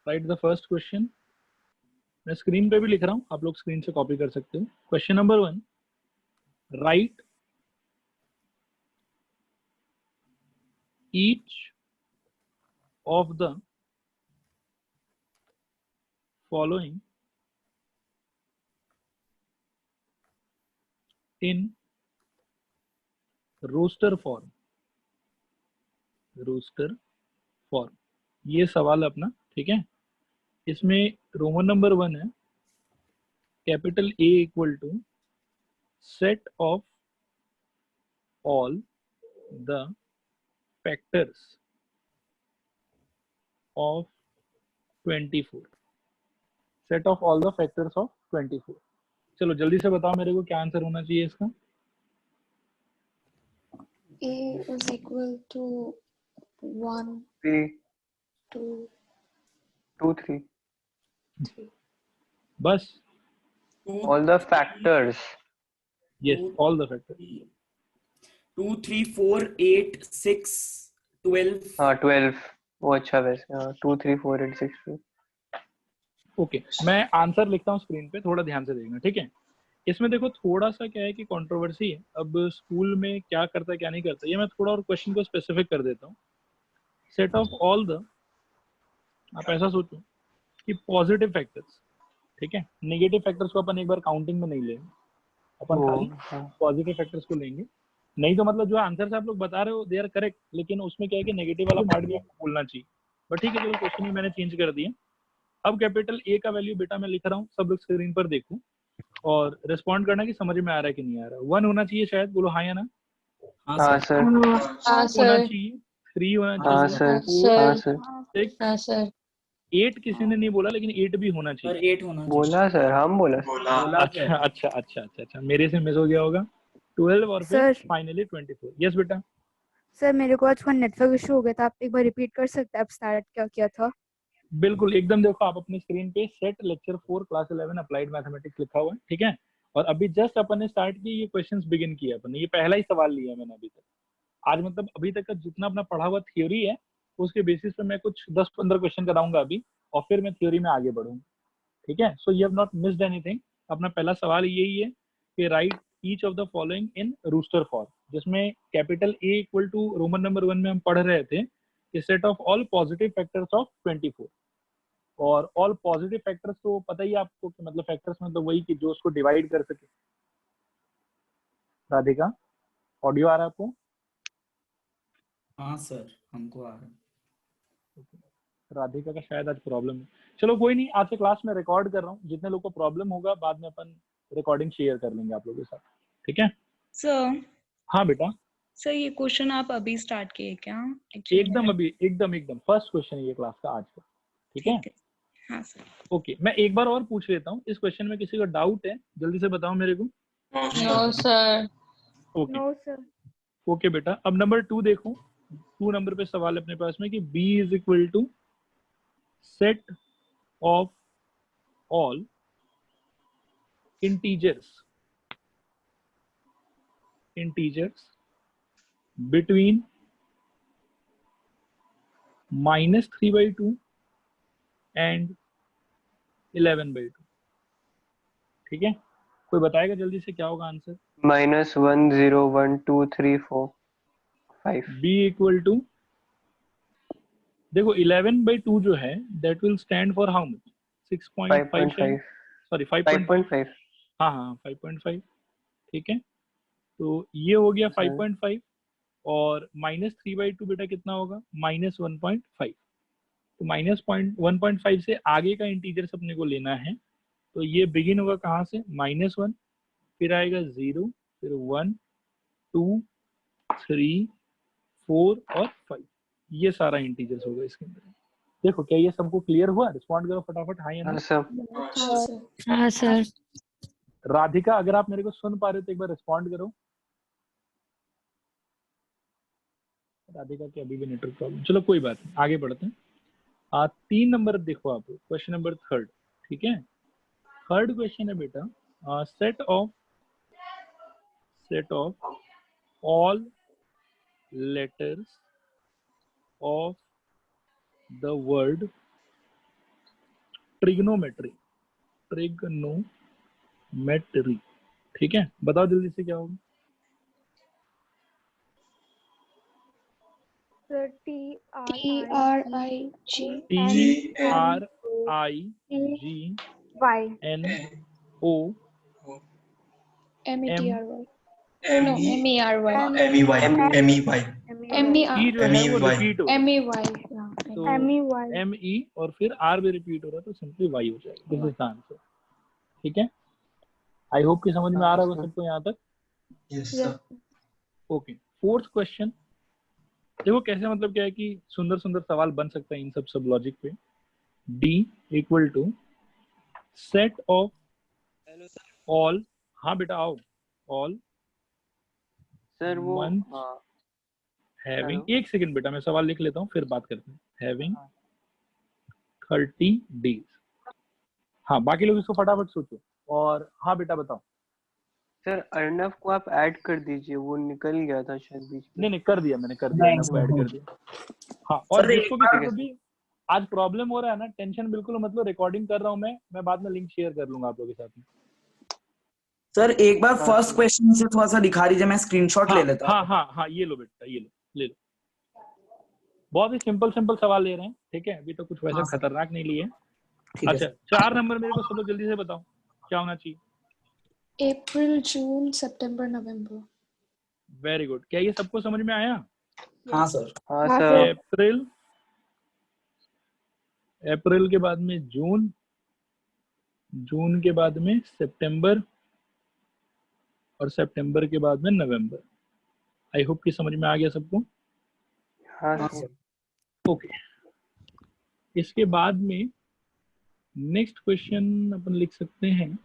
Right the first question. मैं screen पे भी लिख रहा हूँ, आप लोग स्क्रीन से कॉपी कर सकते हो। Question number 1, right each of the following in roster form. Roster form, ये सवाल है अपना, ठीक है। इसमें रोमन नंबर 1 है, capital A equal to set of all the factors of 24। Set of all the factors of 24। चलो जल्दी से बताओ मेरे को क्या आंसर होना चाहिए इसका। A is equal to 1, 3, 2, 2, 3. 3. बस, All the factors. Yes, all the factors. 2, 3, 4, 8, 6, 12. हाँ 12, वो अच्छा वैसे। हाँ 2, 3, 4, 8, 6, 2. ओके, मैं आंसर लिखता हूँ स्क्रीन पे, थोड़ा ध्यान से देखना, ठीक है। इसमें देखो थोड़ा सा क्या है कि कंट्रोवर्सी है, अब स्कूल में क्या करता है क्या नहीं करता, ये मैं थोड़ा और क्वेश्चन को स्पेसिफिक कर देता हूँ। सेट ऑफ ऑल द, आप ऐसा सोचो कि पॉजिटिव फैक्टर्स, ठीक है, नेगेटिव फैक्टर्स को अपन एक बार काउंटिंग में नहीं लेंगे, अपन खाली पॉजिटिव फैक्टर्स को लेंगे। नहीं तो मतलब जो आंसर से आप लोग बता रहे हो दे आर करेक्ट, लेकिन उसमें क्या है कि नेगेटिव वाला पार्ट भी आपको बोलना चाहिए। बट ठीक है, चलो क्वेश्चन में मैंने चेंज कर दिया। अब कैपिटल A का वैल्यू बेटा मैं लिख रहा हूँ, सब लोग स्क्रीन पर देखो और रिस्पॉन्ड करना कि समझ में आ रहा है कि नहीं आ रहा है। 1 होना चाहिए शायद, बोलो हाँ या ना। हाँ सर। हाँ होना सर। चाहिए, 3 होना हाँ चाहिए, सर। हाँ सर। 6, हाँ सर। 8 किसी ने नहीं बोला, लेकिन 8 भी होना और चाहिए। 8 होना चाहिए। बोला सर, हम बोला। अच्छा अच्छा अच्छा अच्छा अच्छा, मेरे से मिस हो गया होगा। 12 और फिर सर फाइनली 24। यस बेटा। सर मेरे को आज थोड़ा नेटवर्क इशू हो गया था, आप एक बार रिपीट कर सकते हैं आप स्टार्ट क्या किया था? बिल्कुल एकदम, देखो आप अपने स्क्रीन पे set lecture 4 class 11 applied mathematics लिखा हुआ है, ठीक है। और अभी जस्ट अपन ने स्टार्ट की, ये क्वेश्चंस बिगिन किया अपन ने, ये पहला ही सवाल लिया मैंने अभी तक। आज मतलब अभी तक का जितना अपना पढ़ा हुआ थ्योरी है उसके बेसिस पे मैं कुछ 10-15 क्वेश्चन कराऊंगा अभी, और फिर मैं थ्योरी में आगे बढ़ूंगा, ठीक है। So you have not missed anything. अपना पहला सवाल यही है कि write each of the following in roster form, जिसमें capital A equal to roman number 1 में हम पढ़ रहे थे कि set of all positive factors of 24। और ऑल पॉजिटिव फैक्टर्स तो पता ही है आपको कि मतलब फैक्टर्स मतलब वही कि जो उसको डिवाइड कर सके। राधिका, ऑडियो आ रहा है आपको? हाँ सर, हमको आ रहा है। राधिका का शायद आज प्रॉब्लम है। चलो कोई नहीं, आज से क्लास में रिकॉर्ड कर रहा हूँ, जितने लोग को प्रॉब्लम होगा बाद में अपन रिकॉर्डिंग शेयर कर लेंगे आप लोगों के साथ, ठीक है। सर हाँ बेटा। सर ये क्वेश्चन आप अभी स्टार्ट किए क्या? Actually एकदम अभी, एकदम फर्स्ट क्वेश्चन है ये क्लास का आज का, ठीक है। ठीक है। हाँ सर। ओके, मैं एक बार और पूछ लेता हूँ, इस क्वेश्चन में किसी का डाउट है जल्दी से बताओ मेरे को। No sir. Okay no sir. Okay बेटा, अब नंबर 2 देखो। 2 नंबर पे सवाल है अपने पास में कि B is equal to set of all integers between -3/2 and 11/2, ठीक है। कोई बताएगा जल्दी से क्या होगा आंसर? -1, 0, 1, 2, 3, 4, 5. B इक्वल टू, देखो 11/2 जो है that will stand for how much? 6.5 शायद, 5.5. सॉरी 5.5। 5.5. हाँ हाँ 5.5, ठीक है। तो ये हो गया 5.5, और -3/2 बेटा कितना होगा? -1.5। तो -1.5 से आगे का इंटीजर्स अपने को लेना है, तो ये बिगिन होगा कहाँ से? -1, फिर आएगा 0, फिर 1, 2, 3, 4 और 5। ये सारा इंटीजर्स होगा इसके अंदर। देखो क्या ये सबको क्लियर हुआ? रिस्पॉन्ड करो फटाफट, हाँ या ना। हाँ सर। हाँ सर। हाँ सर। राधिका, अगर आप मेरे को सुन पा रहे हो तो एक बार रिस्पॉन्ड करो। राधिका की अभी भी नेटवर्क प्रॉब्लम, चलो कोई बात नहीं, आगे बढ़ते हैं। 3 नंबर देखो आप, क्वेश्चन नंबर 3, ठीक है। थर्ड क्वेश्चन है बेटा, set of all letters of the word trigonometry, trigonometry, ठीक है, बताओ जल्दी से क्या होगा। Sir TRIG TRIGNO METRY no MERY ई जो है वो रिपीट हो रहा है, MEY तो ME और फिर R भी रिपीट हो रहा है, तो सिंपली Y हो जाएगा। दिस इज द आंसर, ठीक है। आई होप कि समझ में आ रहा होगा सबको यहाँ तक। Yes sir. Okay, fourth question देखो कैसे, मतलब क्या है कि सुंदर सुंदर सवाल बन सकता है इन सब लॉजिक पे। D equal to set of all, हाँ बेटा आओ, ऑल सर वो मंथ हैविंग, एक सेकंड बेटा मैं सवाल लिख लेता हूँ फिर बात करते हैं। हैविंग 30 डेज, हाँ बाकी लोग इसको फटाफट सोचो। और हाँ बेटा बताओ। सर अर्नव को आप ऐड कर दीजिए, वो निकल गया था शायद बीच में। नहीं कर दिया मैंने, कर दिया, आपको ऐड कर दिया। हाँ, और जिसको किसी को भी आज प्रॉब्लम हो रहा है ना, टेंशन बिल्कुल मतलब, रिकॉर्डिंग कर रहा हूँ मैं बाद में लिंक शेयर कर लूंगा आप लोगों के साथ में। सर एक बार फर्स्ट क्वेश्चन से थोड़ा सा दिखा दीजिए, मैं स्क्रीनशॉट ले लेता हूँ। हाँ ये लो बेटा, ये लो, ले लो। बहुत ही सिंपल सवाल ले रहे हैं, ठीक है, अभी तो कुछ वैसा खतरनाक नहीं लिए। अच्छा 4 नंबर मेरे को सब लोग जल्दी से बताओ क्या होना चाहिए। April June September November। Very good, क्या ये सबको समझ में आया? हाँ सर। हाँ सर। अप्रैल के बाद में जून, जून के बाद में सितंबर, और सितंबर के बाद में नवंबर। आई होप कि समझ में आ गया सबको। हाँ सर। ओके, इसके बाद में नेक्स्ट क्वेश्चन अपन लिख सकते हैं।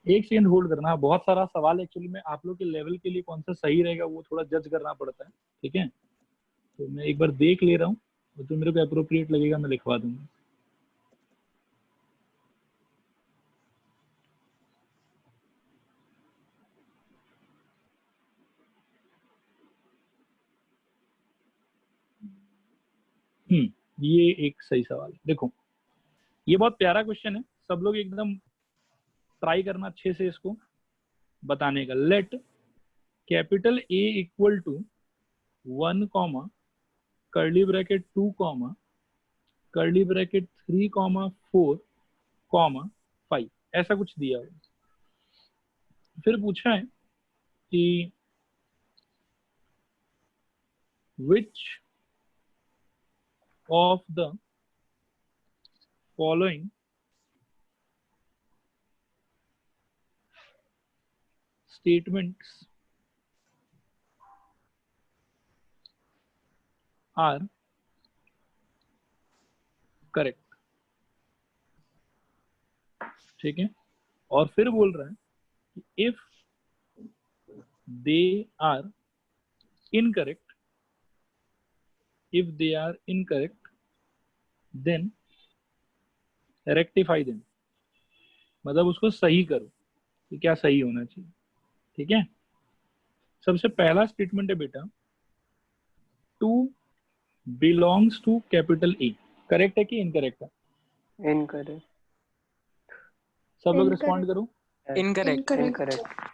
एक सेकंड होल्ड करना, बहुत सारा सवाल एक्चुअली में आप लोग के लेवल के लिए कौन सा सही रहेगा वो थोड़ा जज करना पड़ता है, ठीक है। तो मैं एक बार देख ले रहा हूँ, और जो मेरे को अप्रोप्रिएट लगेगा मैं लिखवा दूंगा। ये एक सही सवाल है। देखो ये बहुत प्यारा क्वेश्चन है, सब लोग एकदम ट्राई करना अच्छे से इसको बताने का। Let capital A equal to 1 comma curly bracket 2 comma curly bracket 3 comma 4 comma 5, ऐसा कुछ दिया है। फिर पूछा है कि which of the following statements are correct, ठीक है। और फिर बोल रहा है कि if they are incorrect, if they are incorrect then rectify them, मतलब उसको सही करो कि क्या सही होना चाहिए, ठीक है। सबसे पहला स्टेटमेंट है बेटा, two belongs to capital A, correct है कि इनकरेक्ट है? इनकरेक्ट। सब लोग रिस्पॉन्ड करो। इनकरेक्ट।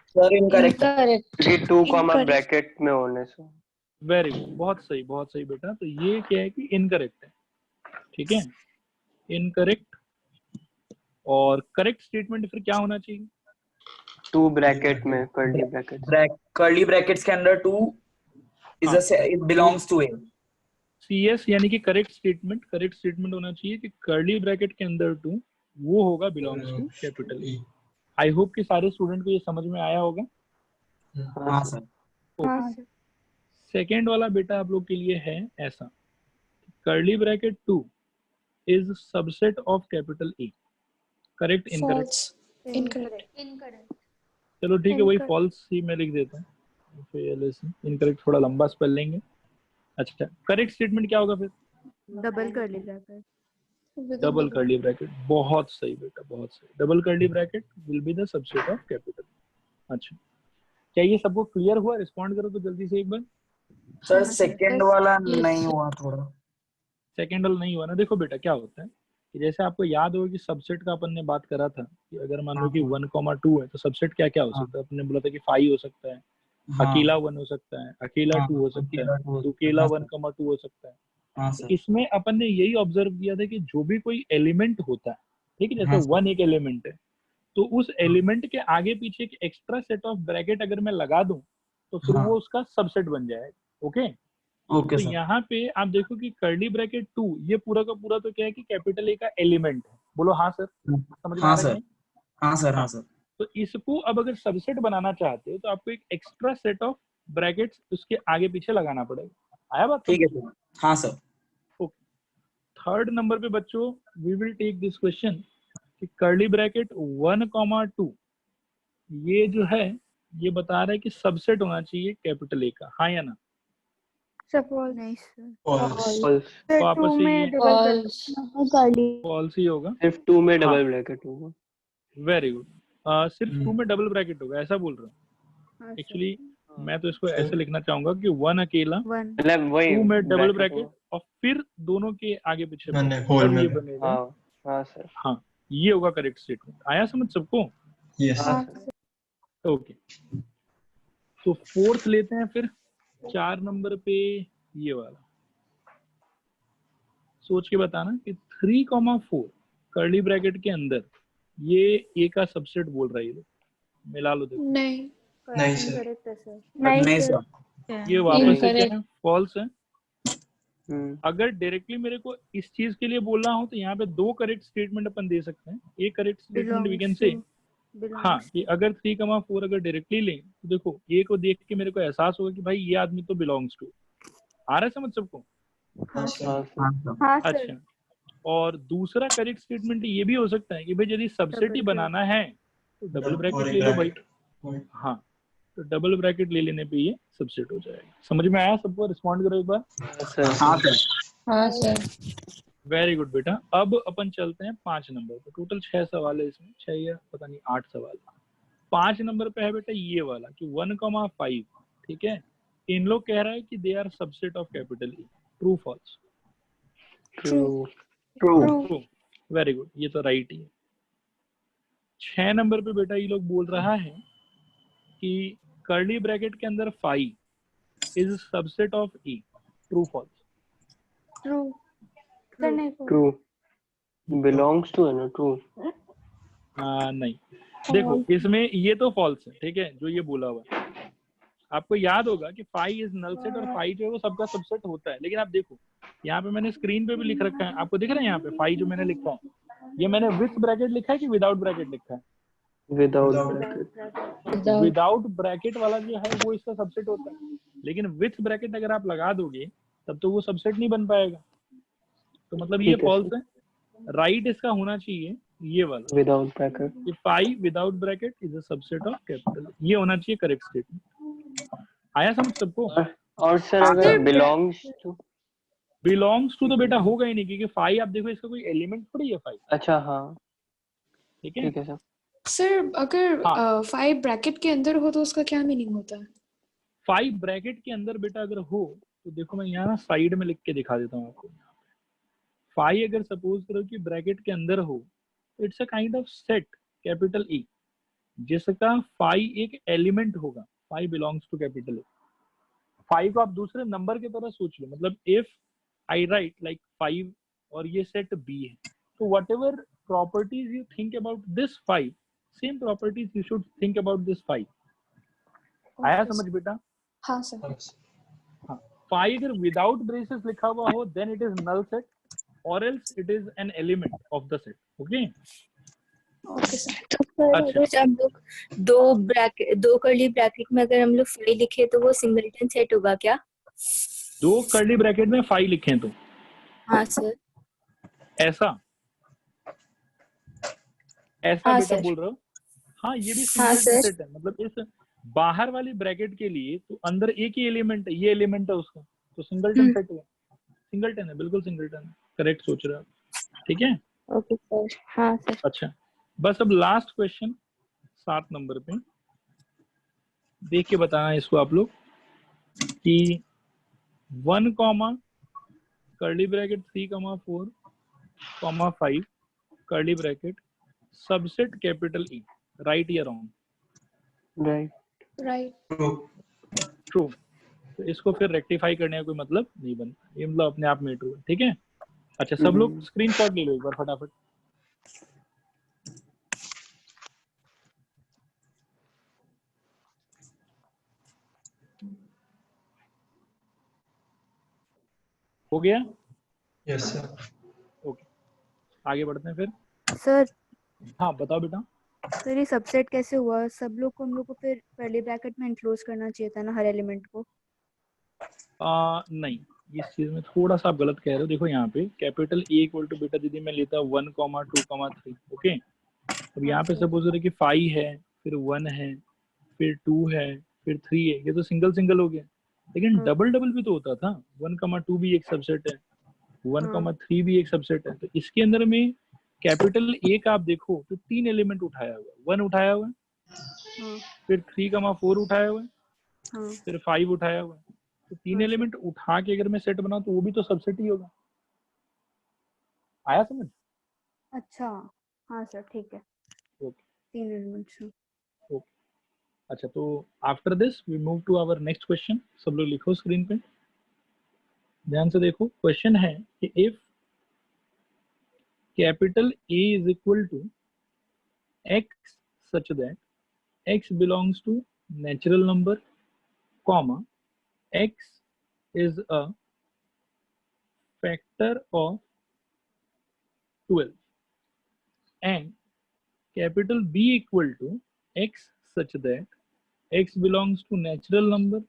Sir incorrect. क्योंकि 2 कॉमा ब्रैकेट में होने से। वेरी गुड, बहुत सही बेटा। तो ये क्या है कि इनकरेक्ट है, ठीक है, इनकरेक्ट। और करेक्ट स्टेटमेंट फिर क्या होना चाहिए? 2 ब्रैकेट में, कर्ली ब्रैकेट, कर्ली ब्रैकेट्स के अंदर 2 is belongs to A. CS यानी कि करेक्ट स्टेटमेंट होना चाहिए कि कर्ली ब्रैकेट के अंदर 2 वो होगा belongs to capital A. I hope कि सारे स्टूडेंट को ये समझ में आया होगा। हाँ सर। सेकेंड वाला बेटा आप लोग के लिए है ऐसा, curly bracket 2 is subset of capital A, correct incorrect? Incorrect. चलो ठीक है, वही फॉल्स ही मैं लिख देता हूँ। इनकरेक्ट थोड़ा लंबा स्पेल लेंगे। अच्छा, करेक्ट स्टेटमेंट क्या होगा फिर? Double curly bracket. Double curly bracket, बहुत सही बेटा, बहुत सही। Double curly bracket will be the subset of capital. अच्छा, क्या ये सबको क्लियर हुआ? रिस्पॉन्ड करो तो जल्दी से एक बार। सर सेकंड वाला नहीं हुआ थोड़ा। सेकेंड वाला नहीं हुआ ना? देखो बेटा क्या होता है कि जैसे आपको याद होगा कि सबसेट का अपन ने बात करा था कि अगर मान लो कि 1,2 है तो सबसेट क्या क्या हो सकता है? अपन ने बोला था कि 5 हो सकता है, अकेला 1 हो सकता है, अकेला 2 हो सकता है, अकेला 1,2 हो सकता है। तो इसमें अपन ने यही ऑब्जर्व किया था कि जो भी कोई एलिमेंट होता है, ठीक है, जैसे 1 एक एलिमेंट है, तो उस एलिमेंट के आगे पीछे एक एक्स्ट्रा सेट ऑफ ब्रैकेट अगर मैं लगा दूं तो फिर वो उसका सबसेट बन जाएगा। ओके, ओके तो सर। यहाँ पे आप देखो कि कर्ली ब्रैकेट 2 ये पूरा का पूरा तो क्या है कि कैपिटल ए का एलिमेंट है। बोलो हाँ सर, समझ में आ हाँ रहा है सर, कि नहीं? हाँ सर, हाँ सर। तो इसको अब अगर सबसेट बनाना चाहते हो तो आपको एक एक्स्ट्रा सेट ऑफ ब्रैकेट्स उसके आगे पीछे लगाना पड़ेगा। आया बात? ठीक है सर। हाँ सर। थर्ड नंबर पे बच्चों we will take this question कि कर्ली ब्रैकेट 1,2 ये जो है ये बता रहा है कि सबसेट होना चाहिए कैपिटल ए का, हाँ या ना? सपोज नहीं सर, फॉल्स, तो आपस 2 से में ये डबल कर ली। फॉल्स ही होगा। सिर्फ 2 में हाँ। डबल ब्रैकेट होगा। Very good. सिर्फ 2 में डबल ब्रैकेट होगा ऐसा बोल रहा हूँ। हाँ, एक्चुअली मैं तो इसको ऐसे लिखना चाहूंगा कि 1 अकेला, 1 मतलब वही 2 में डबल ब्रैकेट ब्रैकेट होगा। और फिर दोनों के आगे पीछे होल तब में ये बनेगा। हाँ हाँ सर, हाँ, ये होगा करेक्ट स्टेटमेंट। आया समझ सबको? यस हाँ हाँ सर। ओके, तो फोर्थ लेते हैं फिर 4 नंबर पे ये वाला। सोच के बताना कि 3,4 कर्ली ब्रैकेट के अंदर ये ए का सबसेट बोल रहा है। ये मिला लो देखो। नहीं, नहीं सर। करेक्ट है सर। नहीं सर। ये वापस से क्या Incorrect. है? फॉल्स है। हम्म, अगर डायरेक्टली मेरे को इस चीज के लिए बोलना हो तो यहाँ पे 2 करेक्ट स्टेटमेंट अपन दे सकते हैं। एक correct statement we can say हाँ कि अगर 3,4 अगर डायरेक्टली लें तो देखो ए को देख के मेरे को एहसास होगा कि भाई ये आदमी तो बिलोंग्स टू। आ रहा है समझ सबको? हाँ सर। हाँ सर। हाँ सर। हाँ सर। अच्छा, और दूसरा करेक्ट स्टेटमेंट ये भी हो सकता है कि भाई यदि सबसेट ही बनाना है तो डबल ब्रैकेट ले लो भाई। हाँ, तो डबल ब्रैकेट ले लेने पे ये सबसेट हो जाएगा। समझ में आया सबको? रिस्पॉन्ड करो एक बार। हाँ सर। हाँ सर। हाँ सर। वेरी गुड बेटा। अब अपन चलते हैं 5 नंबर पे। टोटल 6 सवाल है इसमें, 6 या पता नहीं 8 सवाल। 5 नंबर पे है बेटा ये वाला कि 1,5, ठीक है, इन लोग कह रहा है कि they are subset of capital E. True false? True. True. Very good, ये तो राइट ही है। 6 नंबर पे बेटा ये लोग बोल रहा है कि कर्ली ब्रैकेट के अंदर 5 is subset of E. True false? True sir. नहीं ट्रू बिलोंग्स टू है ना, ट्रू। नहीं, देखो इसमें ये तो फॉल्स है, ठीक है, जो ये बोला हुआ है। आपको याद होगा कि 5 इज नल सेट और 5 जो है वो सबका सबसेट होता है। लेकिन आप देखो यहाँ पे मैंने स्क्रीन पे भी लिख रखा है, आपको दिख रहा है यहाँ पे 5 जो मैंने लिखा है, ये मैंने विथ ब्रैकेट लिखा है कि विदाउट ब्रैकेट लिखा है? Without bracket. विदाउट ब्रैकेट वाला जो है वो इसका सबसेट होता है, लेकिन विथ ब्रैकेट अगर आप लगा दोगे तब तो वो सबसेट नहीं बन पाएगा। तो मतलब ये ठीक है फॉल्स है। राइट इसका होना चाहिए ये वाला, विदाउट ब्रैकेट। कि 5 without bracket is a subset of capital. ये होना चाहिए करेक्ट स्टेटमेंट। आया समझ सबको? और सर अगर बिलोंग्स टू, बिलोंग्स टू तो बेटा होगा ही नहीं, क्योंकि 5 आप देखो इसका कोई एलिमेंट थोड़ी है 5, अच्छा हाँ ठीक है? ठीक है सर। सर अगर हाँ। 5 ब्रैकेट के अंदर हो तो उसका क्या मीनिंग होता है? 5 ब्रैकेट के अंदर बेटा अगर हो तो देखो मैं यहाँ ना साइड में लिख के दिखा देता हूँ आपको। 5 अगर सपोज करो कि ब्रैकेट के अंदर हो तो it's a kind of set capital E जिसका 5 एक एलिमेंट होगा। 5 बिलोंग्स टू कैपिटल ए। 5 को आप दूसरे नंबर की तरह सोच लो, मतलब इफ आई राइट लाइक 5 और ये सेट बी है, तो what ever properties you think about this 5, same properties you should think about this 5। आया समझ बेटा? हाँ सर। हाँ, 5 अगर विदाउट ब्रेसेस लिखा हुआ हो then it is null set और else it is an element of the set. Okay okay sir. तो सर अच्छा। अगर हम लोग दो कर्ली ब्रैकेट में अगर हम लोग 5 लिखे तो वो सिंगलटन सेट होगा क्या? 2 कर्ली ब्रैकेट में 5 लिखें तो हाँ सर। ऐसा हाँ बेटा सर। बोल रहे हो? हाँ, ये भी हाँ सिंगलटन सर। सेट है। मतलब इस बाहर वाली ब्रैकेट के लिए तो अंदर एक ही एलिमेंट है, ये एलिमेंट है उसका, तो सिंगलटन सेट है। सिंगलटन है, बिल्कुल सिंगलटन है। करेक्ट सोच रहे हो आप। ठीक है? Okay sir. हाँ सर। अच्छा, बस अब लास्ट क्वेश्चन 7 नंबर पे देख के बताना है इसको आप लोग कि 1 comma curly bracket 3 comma 4 comma 5 curly bracket subset capital E, right या रॉन्ग? राइट। राइट। ट्रू। तो इसको फिर रेक्टिफाई करने का कोई मतलब नहीं बनता, ये मतलब अपने आप में ट्रू है। ठीक है? अच्छा, सब लोग स्क्रीनशॉट ले लो एक बार फटाफट। हो गया? Yes sir. ओके, आगे बढ़ते हैं फिर। सर हाँ बताओ बेटा। सर ये सबसेट कैसे हुआ? सब लोग को हम लोग को फिर कर्ली ब्रैकेट में इंक्लोज करना चाहिए था ना हर एलिमेंट को। नहीं, इस चीज में थोड़ा सा आप गलत कह रहे हो। देखो यहाँ पे कैपिटल ए इक्वल टू बेटा दीदी मैं लेता 1 कॉमा 2 कॉमा 3। ओके, अब यहाँ पे सपोज करें कि 5 है, फिर 1 है, फिर 2 है, फिर 3 है, ये तो सिंगल सिंगल हो गया। लेकिन डबल डबल भी तो होता था। 1 कॉमा 2 भी एक सबसेट है, 1 कॉमा 3 भी एक सबसेट है। तो इसके अंदर में कैपिटल ए का आप देखो तो 3 एलिमेंट उठाया हुआ है। 1 उठाया हुआ है, फिर 3 कॉमा 4 उठाया हुआ है, फिर 5 उठाया हुआ है। तो 3 एलिमेंट उठा के अगर मैं सेट बनाऊं तो वो भी तो सबसेट ही होगा। आया समझ? अच्छा हाँ सर ठीक है। Okay 3 elements. ओके। अच्छा, तो after this we move to our next question. सब लोग लिखो स्क्रीन पे, ध्यान से देखो। क्वेश्चन है कि if capital A is equal to x such that x belongs to natural number, comma x is a factor of 12 and capital B equal to x such that x belongs to natural number,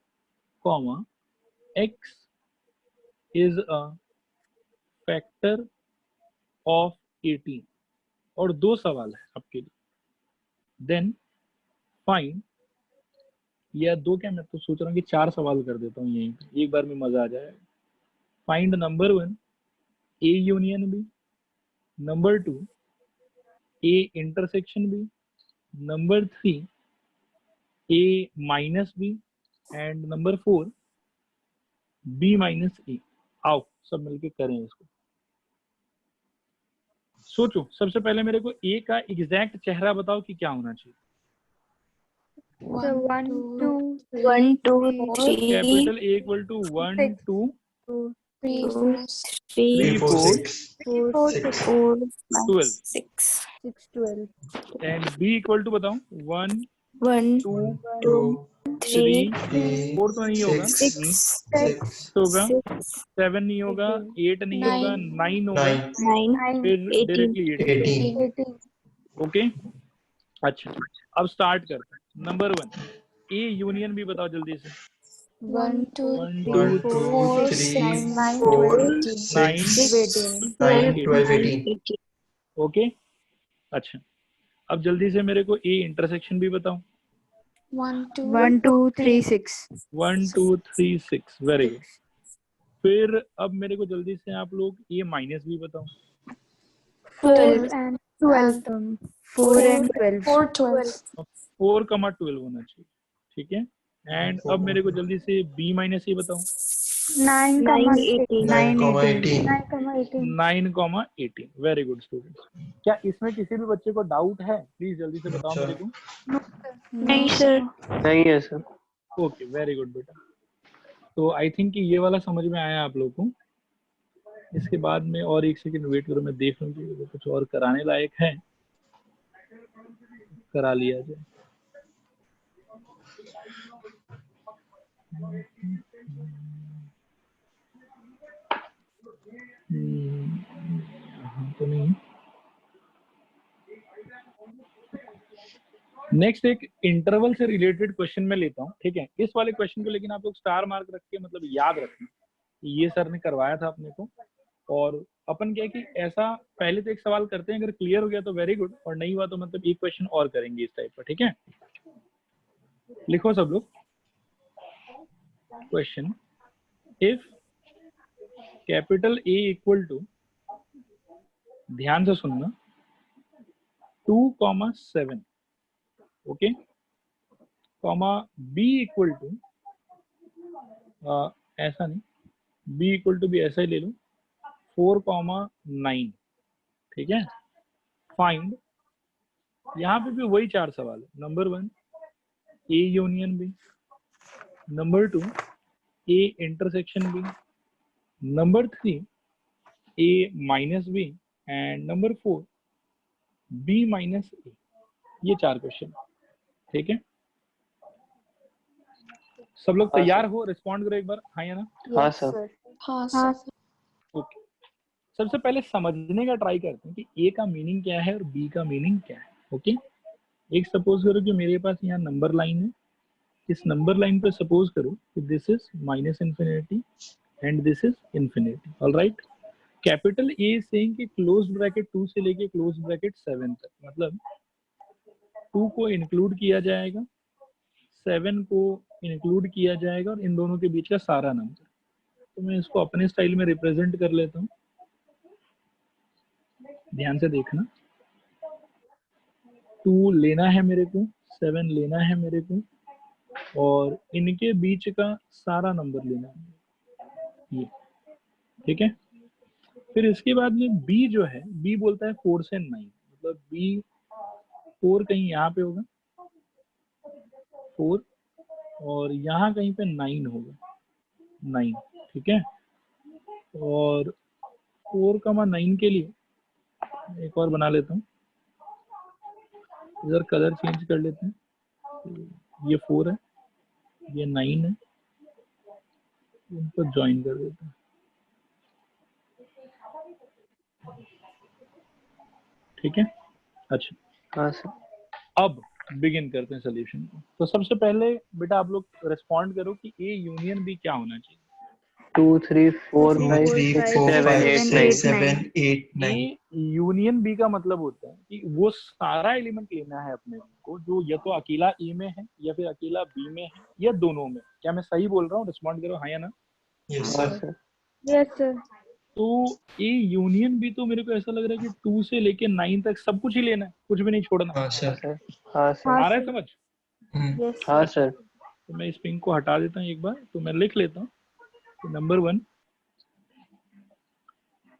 comma x is a factor of 18। और 2 सवाल है आपके लिए। Then find, या 2 क्या, मैं तो सोच रहा हूँ कि 4 सवाल कर देता हूँ यहीं पे, एक बार में मजा आ जाएगा। Find number 1 A union B, number 2 A intersection B, number 3 A minus B and number 4 B minus A। आओ सब मिलके करें इसको। सोचो, सबसे पहले मेरे को A का एग्जैक्ट चेहरा बताओ कि क्या होना चाहिए। So 1 2 1 2 3 capital A equal to 1 2 3 2 4 3 3 4 4 6 6 4 12 6 6 12 and B equal to बताओ 1 1 2 2 3 3 4 तो नहीं होगा, 6 6 होगा, 7 नहीं होगा, 8 नहीं होगा, 9 होगा, 9 फिर 18 डायरेक्टली 18। 18 ओके, अच्छा अब स्टार्ट करते हैं। नंबर 1 ए यूनियन भी बताओ जल्दी से। 1 2 1 1 2 2 4 3 9 4 18 6 9 9 18। 12 18 ओके, अच्छा अब जल्दी से मेरे को ए इंटरसेक्शन भी बताओ। 1 2 1 2 3 6 1 2 3 6, वेरी गुड। फिर अब मेरे को जल्दी से आप लोग ए माइनस भी बताओ। 4 and 12 4 and 12 4 12 4 कमा 12 होना चाहिए, ठीक है। एंड अब मेरे को जल्दी से बी माइनस ए बताओ। 9 9 18 9 कॉमा 18, वेरी गुड स्टूडेंट्स। क्या इसमें किसी भी बच्चे को डाउट है? प्लीज जल्दी से बताओ मेरे को। नहीं सर। नहीं है सर। ओके, वेरी गुड बेटा। तो आई थिंक कि ये वाला समझ में आया आप लोग को। इसके बाद में और एक सेकंड वेट करो, मैं देख लूँ कि अगर कुछ और कराने लायक है, करा लिया जाए। यहाँ तो नहीं। नेक्स्ट एक इंटरवल से रिलेटेड क्वेश्चन में लेता हूँ, ठीक है। इस वाले क्वेश्चन को लेकिन आप लोग स्टार मार्क रख के मतलब याद रखना, ये सर ने करवाया था अपने को। और अपन क्या है कि ऐसा पहले तो एक सवाल करते हैं, अगर क्लियर हो गया तो वेरी गुड, और नहीं हुआ तो मतलब एक क्वेश्चन और करेंगे इस टाइप का, ठीक है। लिखो सब लोग question. If capital A equal to ध्यान से सुनना, 2,7 okay, comma b equal to ऐसा नहीं, b इक्वल टू भी ऐसा ही ले लो, 4,9 ठीक है। फाइंड, यहाँ पे भी वही 4 सवाल है। Number 1 a union b, number 2 a intersection b, number 3 a minus b and number 4 b minus a। ये 4 क्वेश्चन, ठीक है। सब लोग तैयार हो? रिस्पॉन्ड करो एक बार, हाँ या ना। हाँ Yes, सर। sir. हाँ हाँ सर। ओके, सबसे पहले समझने का ट्राई करते हैं कि ए का मीनिंग क्या है और बी का मीनिंग क्या है। ओके, एक सपोज करो कि मेरे पास यहाँ नंबर लाइन है, इस नंबर लाइन पे सपोज करो कि this is minus infinity and this is infinity, alright. Capital a saying कि क्लोज ब्रैकेट 2 से लेके क्लोज ब्रैकेट 7 तक, मतलब 2 को इंक्लूड किया जाएगा, 7 को इंक्लूड किया जाएगा और इन दोनों के बीच का सारा नंबर। तो मैं इसको अपने स्टाइल में रिप्रेजेंट कर लेता हूँ, ध्यान से देखना। 2 लेना है मेरे को, 7 लेना है मेरे को, और इनके बीच का सारा नंबर लेना है ये, ठीक है। फिर इसके बाद में b जो है, b बोलता है 4 से 9, मतलब b 4 कहीं यहाँ पे होगा 4, और यहाँ कहीं पे 9 होगा 9, ठीक है। और 4,9 के लिए एक और बना लेता हूँ, इधर कलर चेंज कर लेते हैं। ये 4 है, ये 9 है, इनको ज्वाइन कर देते हैं, ठीक है। अच्छा, हाँ सर। अब बिगिन करते हैं सोल्यूशन को। तो सबसे पहले बेटा आप लोग रिस्पॉन्ड करो कि ए यूनियन बी क्या होना चाहिए। 2 3 4 2, 5 3, 6 4, 7 5, 8 6, 9। 7 8 9 ए यूनियन बी का मतलब होता है कि वो सारा एलिमेंट लेना है अपने को जो या तो अकेला ए में है या फिर अकेला बी में है या दोनों में। क्या मैं सही बोल रहा हूँ? रिस्पॉन्ड करो हाँ या ना। yes हाँ sir सर। Yes, sir. तो ए यूनियन बी तो मेरे को ऐसा लग रहा है कि 2 से लेके 9 तक सब कुछ ही लेना है, कुछ भी नहीं छोड़ना। हाँ हाँ सर सर। हाँ सर। हाँ आ रहा है सर. समझ? Yes, हाँ sir. सर। तो मैं इस पिंक को हटा देता हूँ एक बार, तो मैं लिख लेता हूँ number 1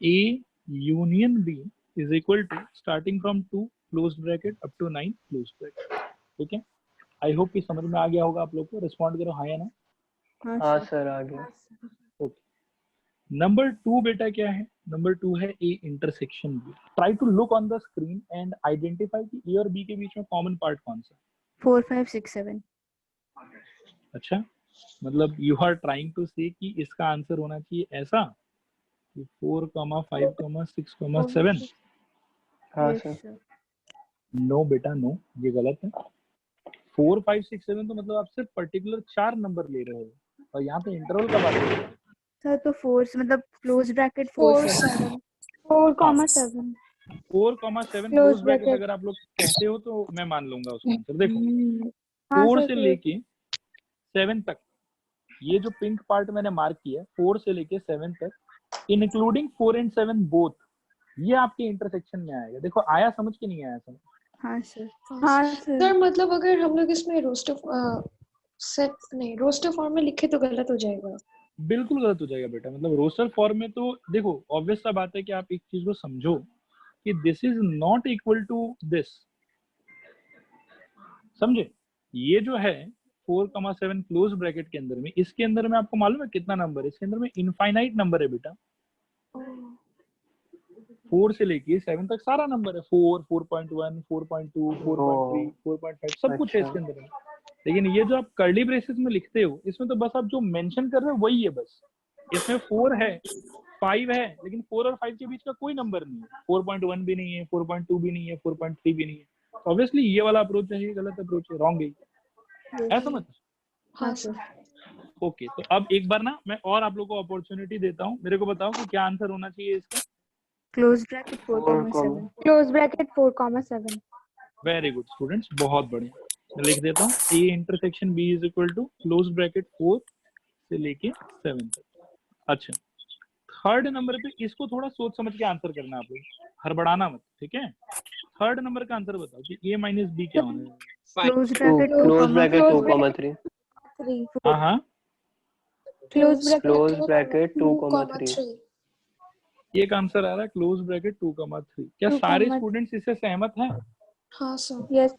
A union B is equal to starting from 2 closed bracket up to 9 closed bracket, ठीक है। आई होप कि समझ में आ गया होगा आप लोग को। रिस्पॉन्ड करो हाँ या ना। हाँ हाँ sir. सर आ गया। ओके, नंबर 2 बेटा क्या है? नंबर 2 है A intersection B। Try to look on the screen and identify कि A और B के बीच में कॉमन पार्ट कौन सा है। 4, 5, 6, 7. अच्छा, मतलब यू आर ट्राइंग टू से कि इसका आंसर होना चाहिए ऐसा कि 4, 5, 6, 7। हाँ Yes, सर। sir. नो बेटा नो, ये गलत है। 4, 5, 6, 7 तो मतलब आप सिर्फ पर्टिकुलर 4 नंबर ले रहे हो और यहाँ पे इंटरवल का बात है। Sir, तो 4 से मतलब close bracket 4, 4 7. 7 4,7. 4,7 Close close bracket bracket. अगर आप लोग कहते हो तो मैं मान लूंगा उसका आंसर। देखो हाँ 4 sir, से close. लेके 7 तक, ये जो पिंक पार्ट मैंने मार्क किया है 4 से लेके 7 तक इंक्लूडिंग 4 and 7 बोथ, ये आपके इंटरसेक्शन में आएगा। देखो आया समझ के नहीं आया समझ? हाँ sir. हाँ sir. सर मतलब अगर हम लोग इसमें रोस्टर सेट नहीं रोस्टर फॉर्म में लिखे तो गलत हो जाएगा। बिल्कुल गलत हो जाएगा बेटा। मतलब रोस्टर फॉर्म में तो देखो ऑब्वियस सा बात है कि आप एक चीज को समझो कि this is not equal to this, समझे? ये जो है 4,7 क्लोज ब्रैकेट के अंदर में, इसके अंदर में आपको मालूम है कितना नंबर है? इसके अंदर में इनफाइनाइट नंबर है बेटा। 4 से लेके 7 तक सारा नंबर है, 4, 4.1, 4.2, 4.3, 4.5 सब कुछ है इसके अंदर में। लेकिन ये जो आप कर्ली ब्रेसेस में लिखते हो इसमें तो बस आप जो मेंशन कर रहे हो वही है बस। इसमें 4 है, 5 है, लेकिन 4 और 5 के बीच का कोई नंबर नहीं है। 4.1 भी नहीं है, 4.2 भी नहीं है, 4.3 भी नहीं है। ऑब्वियसली ये वाला अप्रोच है, ये गलत अप्रोच है, रॉन्ग है। ऐसा समझ? हाँ सर। ओके, तो अब एक बार ना मैं और आप लोगों को अपॉर्चुनिटी देता हूँ, मेरे को बताओ कि क्या आंसर होना चाहिए इसका। Close bracket 4,7. Close bracket 4,7. Very good students, बहुत बढ़िया। मैं लिख देता हूँ A intersection B is equal to close bracket 4 से लेके 7 तक। अच्छा, थर्ड नंबर पे इसको थोड़ा सोच समझ के आंसर करना आप लोग, हड़बड़ाना मत, ठीक है। थर्ड नंबर का आंसर बताओ कि a माइनस बी क्या होना है। Close to bracket close bracket 2,3 3 हाँ हाँ, क्लोज ब्रैकेट क्लोज ब्रैकेट 2,3 2,3 एक आंसर आ रहा है क्लोज ब्रैकेट 2,3। क्या 2, सारे स्टूडेंट्स इससे सहमत हैं? हाँ सर। यस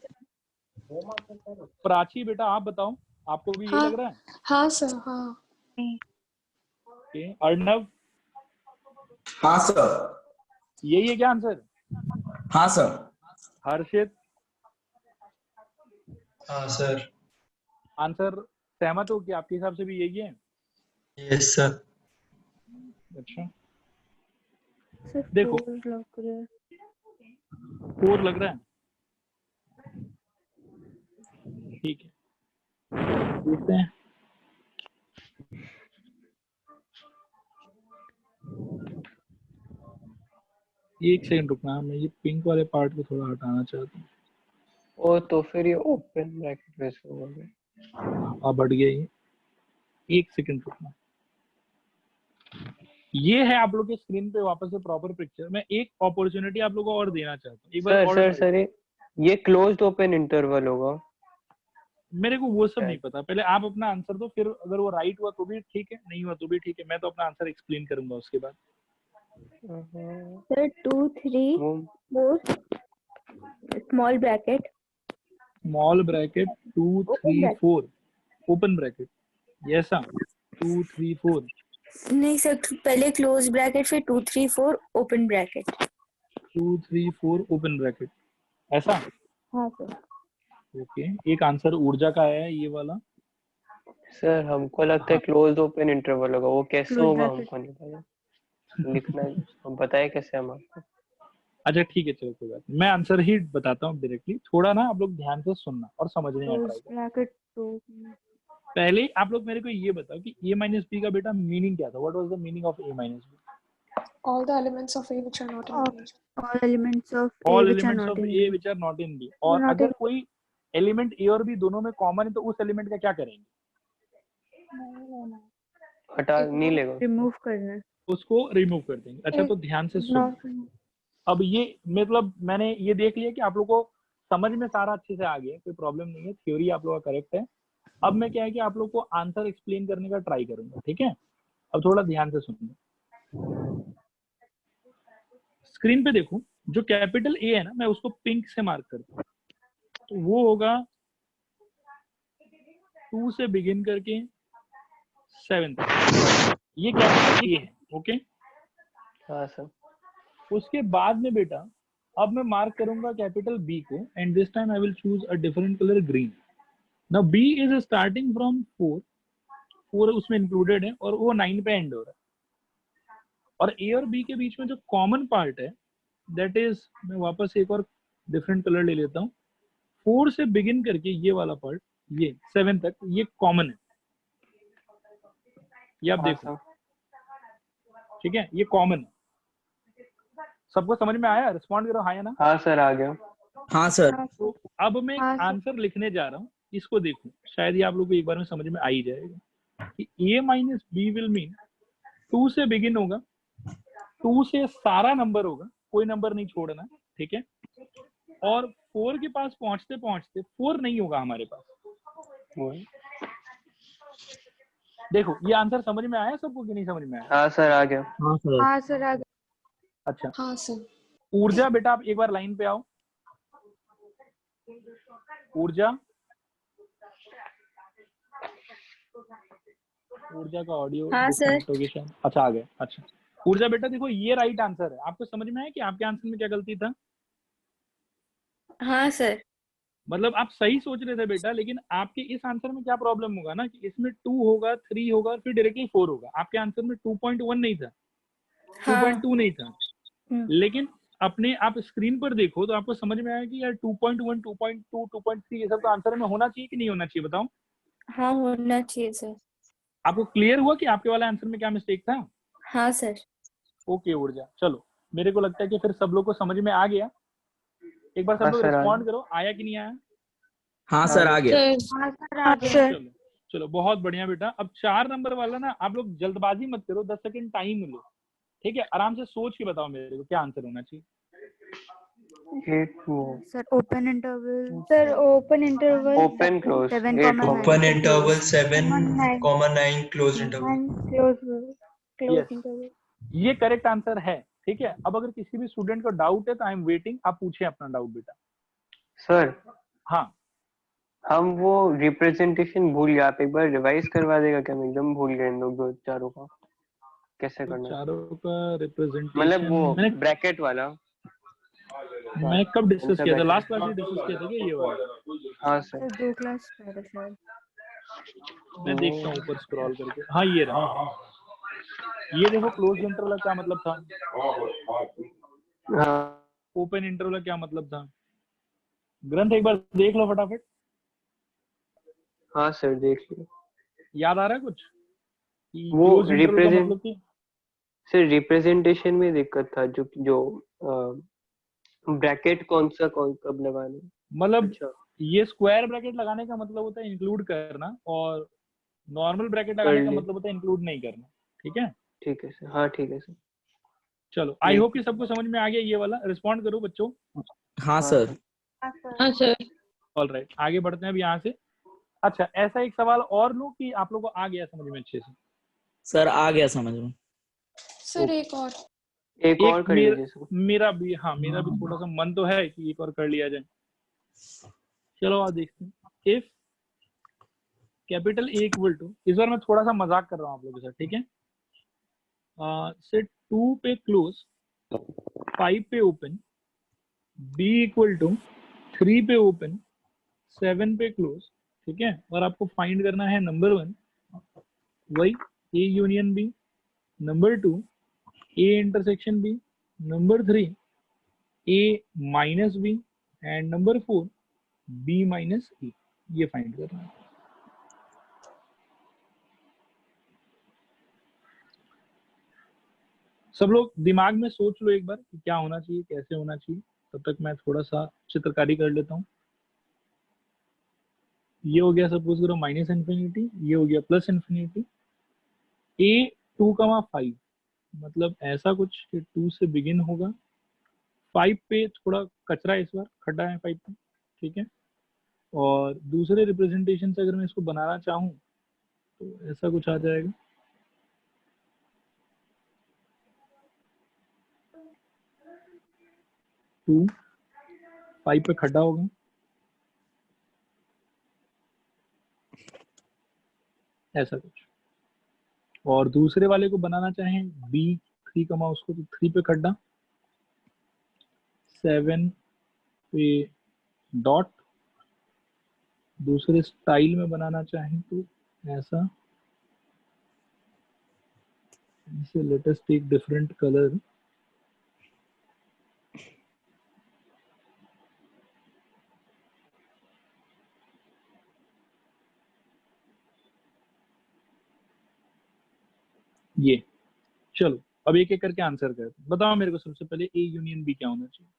प्राची बेटा आप बताओ, आपको भी यही हाँ लग रहा है? हाँ सर। हाँ ओके, अर्णव हाँ सर। यही है क्या आंसर? हाँ सर। हर्षित हाँ सर। आंसर सहमत हो कि आपके हिसाब से भी यही है? Yes sir. अच्छा सिर्फ देखो 4 लग रहा है। 4 लग रहा है, ठीक है देखते हैं। एक सेकंड रुकना, मैं ये पिंक वाले पार्ट को थोड़ा हटाना चाहता हूँ। ओ तो फिर ये ओपन ब्रैकेट वैसे हो गया। अब बढ़ गया ये, एक सेकंड रुकना। ये है आप लोग के स्क्रीन पे वापस से प्रॉपर पिक्चर। मैं एक अपॉर्चुनिटी आप लोगों को और देना चाहता हूँ, एक बार सर और सर try सर ये क्लोज्ड ओपन इंटरवल होगा। मेरे को वो सब नहीं पता, पहले आप अपना आंसर दो, फिर अगर वो राइट हुआ तो भी ठीक है, नहीं हुआ तो भी ठीक है, मैं तो अपना आंसर एक्सप्लेन करूंगा उसके बाद। Sir 2 3 4 small bracket small bracket 2 3 4 open bracket, ऐसा 2 3 4 नहीं सर, पहले क्लोज ब्रैकेट फिर 2 3 4 ओपन ब्रैकेट। 2 3 4 ओपन ब्रैकेट, ऐसा। हाँ सर। ओके, एक आंसर ऊर्जा का है ये वाला। सर हमको लगता है क्लोज्ड ओपन इंटरवल होगा। वो कैसे Closed होगा bracket. हमको नहीं पता, लिखना हम बताए कैसे हम आपको। अच्छा ठीक है, चलो कोई बात नहीं, मैं आंसर ही बताता हूँ डायरेक्टली। थोड़ा ना आप लोग ध्यान से सुनना और समझने का क्लोज ट्राई करो। ब्रैकेट 2 पहले आप लोग मेरे को ये बताओ कि a माइनस बी का बेटा मीनिंग क्या था? What was the meaning of a minus B? all the elements of A which are not in B. all elements of A all which are elements not of in a B. Which are not in b। और Not अगर in कोई एलिमेंट a और b दोनों में common है तो उस एलिमेंट का क्या करेंगे? हटा नहीं लेगा उसको। रिमूव करना है। उसको रिमूव कर देंगे। अच्छा तो ध्यान से सुनो। Not अब ये मतलब मैंने ये देख लिया कि आप लोगों को समझ में सारा अच्छे से आ गया, कोई प्रॉब्लम नहीं है, थ्योरी आप लोगों का करेक्ट है। अब मैं क्या है कि आप लोग को आंसर एक्सप्लेन करने का ट्राई करूंगा, ठीक है? अब थोड़ा ध्यान से सुनिए। स्क्रीन पे देखो, जो कैपिटल ए है ना, मैं उसको पिंक से मार्क करता हूँ, तो वो होगा 2 से बिगिन करके 7 तक, ये कैपिटल ए है। ओके, हाँ सर। उसके बाद में बेटा अब मैं मार्क करूंगा कैपिटल बी को, and this time I will choose a different colour green. Now B is starting from 4 उसमें इंक्लूडेड है और वो 9 पे एंड हो रहा है। और ए और बी के बीच में जो कॉमन पार्ट है दैट इज, मैं वापस एक और डिफरेंट कलर ले लेता हूँ। 4 से बिगिन करके ये वाला पार्ट, ये 7 तक, ये कॉमन है, ये आप हाँ देखो, सर। ठीक है, ये कॉमन है। सबको समझ में आया? रिस्पॉन्ड करो हाँ या ना। हाँ सर आ गया। हाँ सर। तो अब मैं हाँ, एक सर। आंसर लिखने जा रहा हूँ, इसको देखो, शायद ये आप लोग को एक बार में समझ में आ ही जाएगा कि a minus B will mean 2 से बिगिन होगा, 2 से सारा नंबर होगा, कोई नंबर नहीं छोड़ना, ठीक है? और 4 के पास पहुंचते पहुंचते 4 नहीं होगा हमारे पास। वो है। देखो ये आंसर समझ में आया सबको कि नहीं समझ में आया? हाँ सर आ गया। हाँ सर। हाँ सर आ गया। अच्छा, हाँ सर। ऊर्जा बेटा आप एक बार लाइन पे आओ। ऊर्जा, ऊर्जा का ऑडियो हाँ, सर। डिस्कनेक्ट हो गया शायद। अच्छा आ गया। अच्छा ऊर्जा बेटा देखो, ये राइट आंसर है। आपको समझ में आया कि आपके आंसर में क्या गलती था? हाँ सर। मतलब आप सही सोच रहे थे बेटा, लेकिन आपके इस आंसर में क्या प्रॉब्लम होगा ना कि इसमें 2 होगा, 3 होगा और फिर डायरेक्टली 4 होगा। आपके आंसर में 2.1 नहीं था, हाँ 2.2 नहीं था। लेकिन अपने आप स्क्रीन पर देखो तो आपको समझ में आया कि यार 2.1, 2.2, 2.3 ये सब तो आंसर में होना चाहिए कि नहीं होना चाहिए? बताओ। हाँ होना चाहिए सर। आपको क्लियर हुआ कि आपके वाला आंसर में क्या मिस्टेक था? हाँ सर। ओके ऊर्जा, चलो मेरे को लगता है कि फिर सब लोग को समझ में आ गया। एक बार सब हाँ लोग सर, आ रिस्पॉन्ड करो, आया कि नहीं आया? हाँ सर आ गया। हाँ सर आ गया। चलो चलो बहुत बढ़िया बेटा। अब 4 नंबर वाला ना आप लोग जल्दबाजी मत करो, 10 सेकंड टाइम लो, ठीक है, आराम से सोच के बताओ मेरे को क्या आंसर होना चाहिए। 8 वो sir open interval sir open interval open close 7, 8 open interval 7, 9 9 close interval. Close Yes. Interval. ये करेक्ट आंसर है। ठीक है, अब अगर किसी भी स्टूडेंट को डाउट है तो आई एम वेटिंग, आप पूछे अपना डाउट बेटा। सर हाँ हम वो रिप्रेजेंटेशन भूल गए, आप एक बार रिवाइज करवा देगा क्या? मैं एकदम भूल गया इन लोग दो चारों का कैसे तो करना है। चारों का रिप्रेजेंटेशन मतलब वो ब्रैकेट वाला मैंने कब डिस्कस सब किया था? ऐसे। लास्ट क्लास में डिस्कस किया था क्या ये वाला? हाँ सर सर 2 क्लास पहले शायद। मैं देखता हूँ ऊपर स्क्रॉल करके। हाँ ये रहा, ये देखो क्लोज इंटरवल क्या मतलब था, हाँ ओपन इंटरवल क्या मतलब था। ग्रंथ एक बार देख लो फटाफट, हाँ सर देख लिया। याद आ रहा है कुछ कि वो क्लोज इंटरवल का represent- मतलब क्या? सर रिप्रेजेंटेशन में दिक्कत था, जो ब्रैकेट कौन कब लगाना है। मतलब अच्छा ये स्क्वायर ब्रैकेट लगाने का मतलब होता है इंक्लूड करना, और नॉर्मल ब्रैकेट लगाने का लिया। मतलब होता है इंक्लूड नहीं करना। ठीक है, ठीक है सर, हाँ ठीक है सर। चलो आई होप कि सबको समझ में आ गया ये वाला। रिस्पॉन्ड करो बच्चों। हाँ सर। हाँ सर। ऑलराइट, आगे बढ़ते हैं अब यहाँ से। अच्छा, ऐसा एक सवाल और लूं कि आप लोगों को आ गया समझ में अच्छे से? सर आ गया समझ में। सर एक और। एक और कर लीजिए सर। मेरा भी, हाँ मेरा भी थोड़ा सा मन तो है कि एक और कर लिया जाए। चलो आप देखते हैं। If capital A equal to, इस बार मैं थोड़ा सा मजाक कर रहा हूँ आप लोगों के साथ, ठीक है। से 2 पे क्लोज, 5 पे ओपन, बी इक्वल टू 3 पे ओपन, 7 पे क्लोज, ठीक है। और आपको फाइंड करना है नंबर 1 वही A union B, number 2 A intersection B, number 3 A minus B, and number 4 B minus A. ये फाइंड करना है। सब लोग दिमाग में सोच लो एक बार कि क्या होना चाहिए, कैसे होना चाहिए। तब तक मैं थोड़ा सा चित्रकारी कर लेता हूँ। ये हो गया सपोज करो माइनस इन्फिनिटी, ये हो गया प्लस इन्फिनिटी। ए 2,5 मतलब ऐसा कुछ कि 2 से बिगिन होगा। 5 पे थोड़ा कचरा है, इस बार खड्डा है 5 पे, ठीक है। और दूसरे रिप्रेजेंटेशन से अगर मैं इसको बनाना चाहूँ तो ऐसा कुछ आ जाएगा। टू 5 पे खड्डा होगा, ऐसा कुछ। और दूसरे वाले को बनाना चाहें बी 3 कमा उसको, तो 3 पे खड्डा, 7 पे डॉट। दूसरे स्टाइल में बनाना चाहें तो ऐसा, इसे let us take different colour. ये चलो अब एक एक करके आंसर करते हैं। बताओ मेरे को सबसे पहले ए यूनियन बी क्या होना चाहिए?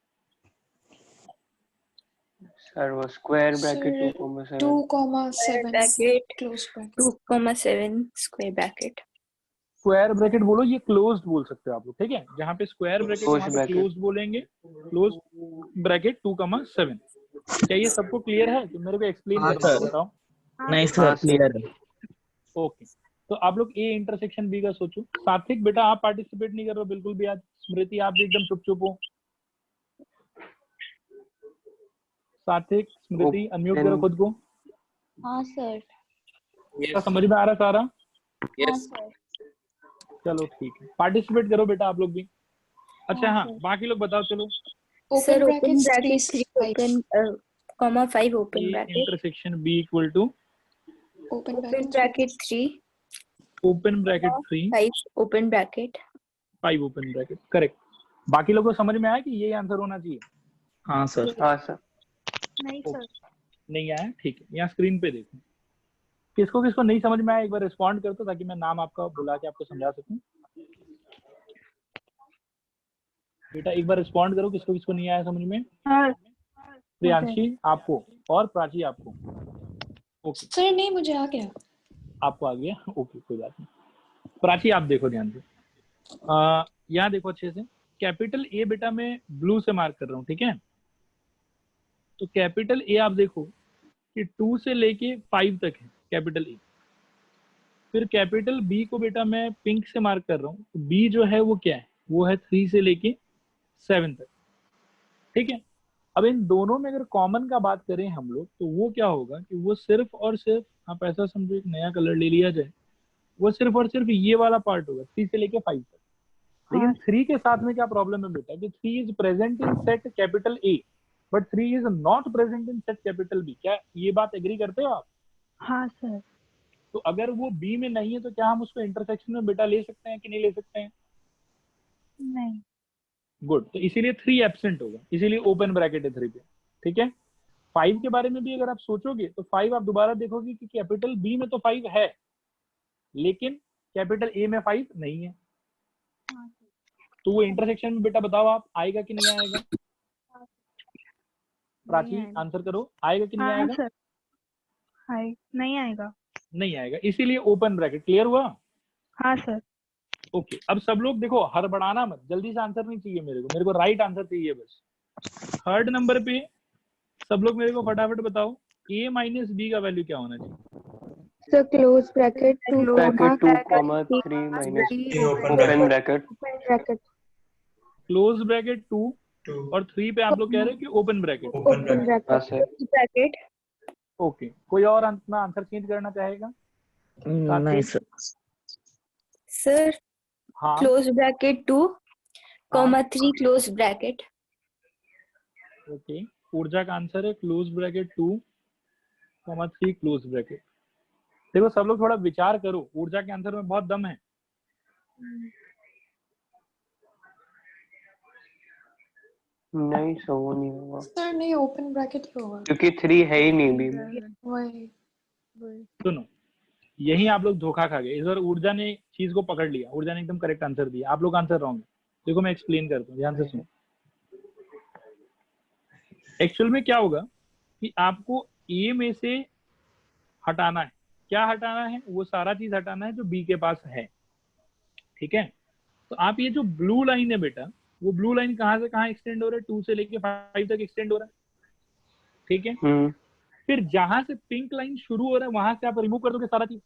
सर वो square bracket sir 2,7 2,7 bracket close bracket. 2,7 square bracket. Square bracket बोलो, ये क्लोज्ड बोल सकते हो आप लोग, ठीक है। जहाँ पे स्क्वायर ब्रैकेट Closed वहां पे bracket। क्लोज्ड बोलेंगे। Close bracket 2,7। क्या ये सबको क्लियर है कि मेरे को एक्सप्लेन हाँ करना है? सर। बताओ। नहीं सर हाँ सर। क्लियर है। ओके, तो आप लोग ए इंटरसेक्शन बी का सोचो। सात्विक बेटा आप पार्टिसिपेट नहीं कर रहे हो बिल्कुल भी आज। स्मृति आप भी एकदम चुप चुप हो। सात्विक, स्मृति अनम्यूट करो खुद को। हाँ सर। क्या समझ में आ रहा है सारा? हाँ सर। चलो ठीक है, पार्टिसिपेट करो बेटा आप लोग भी। अच्छा हाँ, सर। बाकी लोग बताओ। चलो sir open open bracket bracket 3 3 open comma 5 open A bracket. Intersection B equal to open open bracket bracket 3 open bracket 3 5 open bracket. 5 open bracket. Correct. बाकी लोगों को समझ में आया कि ये आंसर होना चाहिए? हाँ सर। हाँ सर। नहीं सर। नहीं आया? ठीक है, यहाँ स्क्रीन पे देखो। किसको किसको नहीं समझ में आया एक बार रिस्पॉन्ड कर दो, ताकि मैं नाम आपका बुला के आपको समझा सकूं। बेटा एक बार रिस्पॉन्ड करो, किसको किसको नहीं आया समझ में। प्रियांशी आपको और प्राची आपको। ओके, सर नहीं मुझे आ गया। आपको आ गया। ओके कोई बात नहीं। प्राची आप देखो ध्यान से। यहाँ देखो अच्छे से, कैपिटल ए बेटा मैं ब्लू से मार्क कर रहा हूँ, ठीक है। तो कैपिटल ए आप देखो कि 2 से लेके 5 तक है कैपिटल ए। फिर कैपिटल बी को बेटा मैं पिंक से मार्क कर रहा हूँ, तो बी जो है वो क्या है, वो है 3 से लेके 7 तक, ठीक है। अब इन दोनों में अगर कॉमन का बात करें हम लोग, तो वो क्या होगा कि वो सिर्फ और सिर्फ, आप ऐसा समझो एक नया कलर ले लिया जाए, वो सिर्फ और सिर्फ ये वाला पार्ट होगा 3 से लेके 5 तक। लेकिन 3 के साथ में क्या प्रॉब्लम है बेटा कि 3 is present in set capital A but 3 is not present in set capital B. क्या ये बात एग्री करते हो आप? हाँ सर। तो अगर वो बी में नहीं है तो क्या हम उसको इंटरसेक्शन में बेटा ले सकते हैं कि नहीं ले सकते हैं? नहीं। गुड, तो इसीलिए 3 एब्सेंट होगा, इसीलिए ओपन ब्रैकेट है 3 पे, ठीक है। 5 के बारे में भी अगर आप सोचोगे तो 5 आप दोबारा देखोगे कि कैपिटल बी में तो 5 है लेकिन कैपिटल ए में 5 नहीं है। तो वो इंटरसेक्शन में बेटा बताओ आप आएगा कि नहीं आएगा? प्राची आंसर करो, आएगा कि नहीं हाँ आएगा? सर। हाय, नहीं आएगा। नहीं आएगा, इसीलिए ओपन ब्रैकेट। क्लियर हुआ? हाँ सर। ओके, अब सब लोग देखो, हड़बड़ाना मत, जल्दी से आंसर नहीं चाहिए मेरे को राइट आंसर चाहिए बस। थर्ड नंबर पे सब लोग मेरे को फटाफट बताओ a माइनस बी का वैल्यू क्या होना चाहिए? Sir close bracket 2 bracket 2 comma 3 minus in open open bracket bracket bracket close bracket 2 2 और 3 पे आप लोग कह रहे हैं कि ओपन ब्रैकेट। open bracket हाँ सर ब्रैकेट। ओके, कोई और अपना आंसर चेंज करना चाहेगा? नहीं सर। सर हाँ close bracket 2 comma 3 close bracket. Okay, ऊर्जा का आंसर है close bracket 2 comma 3 close bracket. देखो सब लोग थोड़ा विचार करो, ऊर्जा के आंसर में बहुत दम है। नहीं सर वो नहीं होगा सर नहीं, ओपन ब्रैकेट ही होगा। क्योंकि 3 है ही नहीं बी में। वही। सुनो, यही आप लोग धोखा खा गए। इस बार ऊर्जा ने चीज को पकड़ लिया, ऊर्जा ने एकदम करेक्ट आंसर दिया, आप लोग आंसर रॉन्ग है। देखो मैं एक्सप्लेन करता हूँ, ध्यान से सुनो। एक्चुअल में क्या होगा कि आपको ए में से हटाना है। क्या हटाना है? वो सारा चीज हटाना है जो बी के पास है, ठीक है। तो आप ये जो ब्लू लाइन है बेटा, वो ब्लू लाइन कहाँ से कहाँ एक्सटेंड हो रहा है? 2 से लेके 5 तक एक्सटेंड हो रहा है, ठीक है। फिर जहां से पिंक लाइन शुरू हो रहा है वहां से आप रिमूव कर दोगे सारा चीज।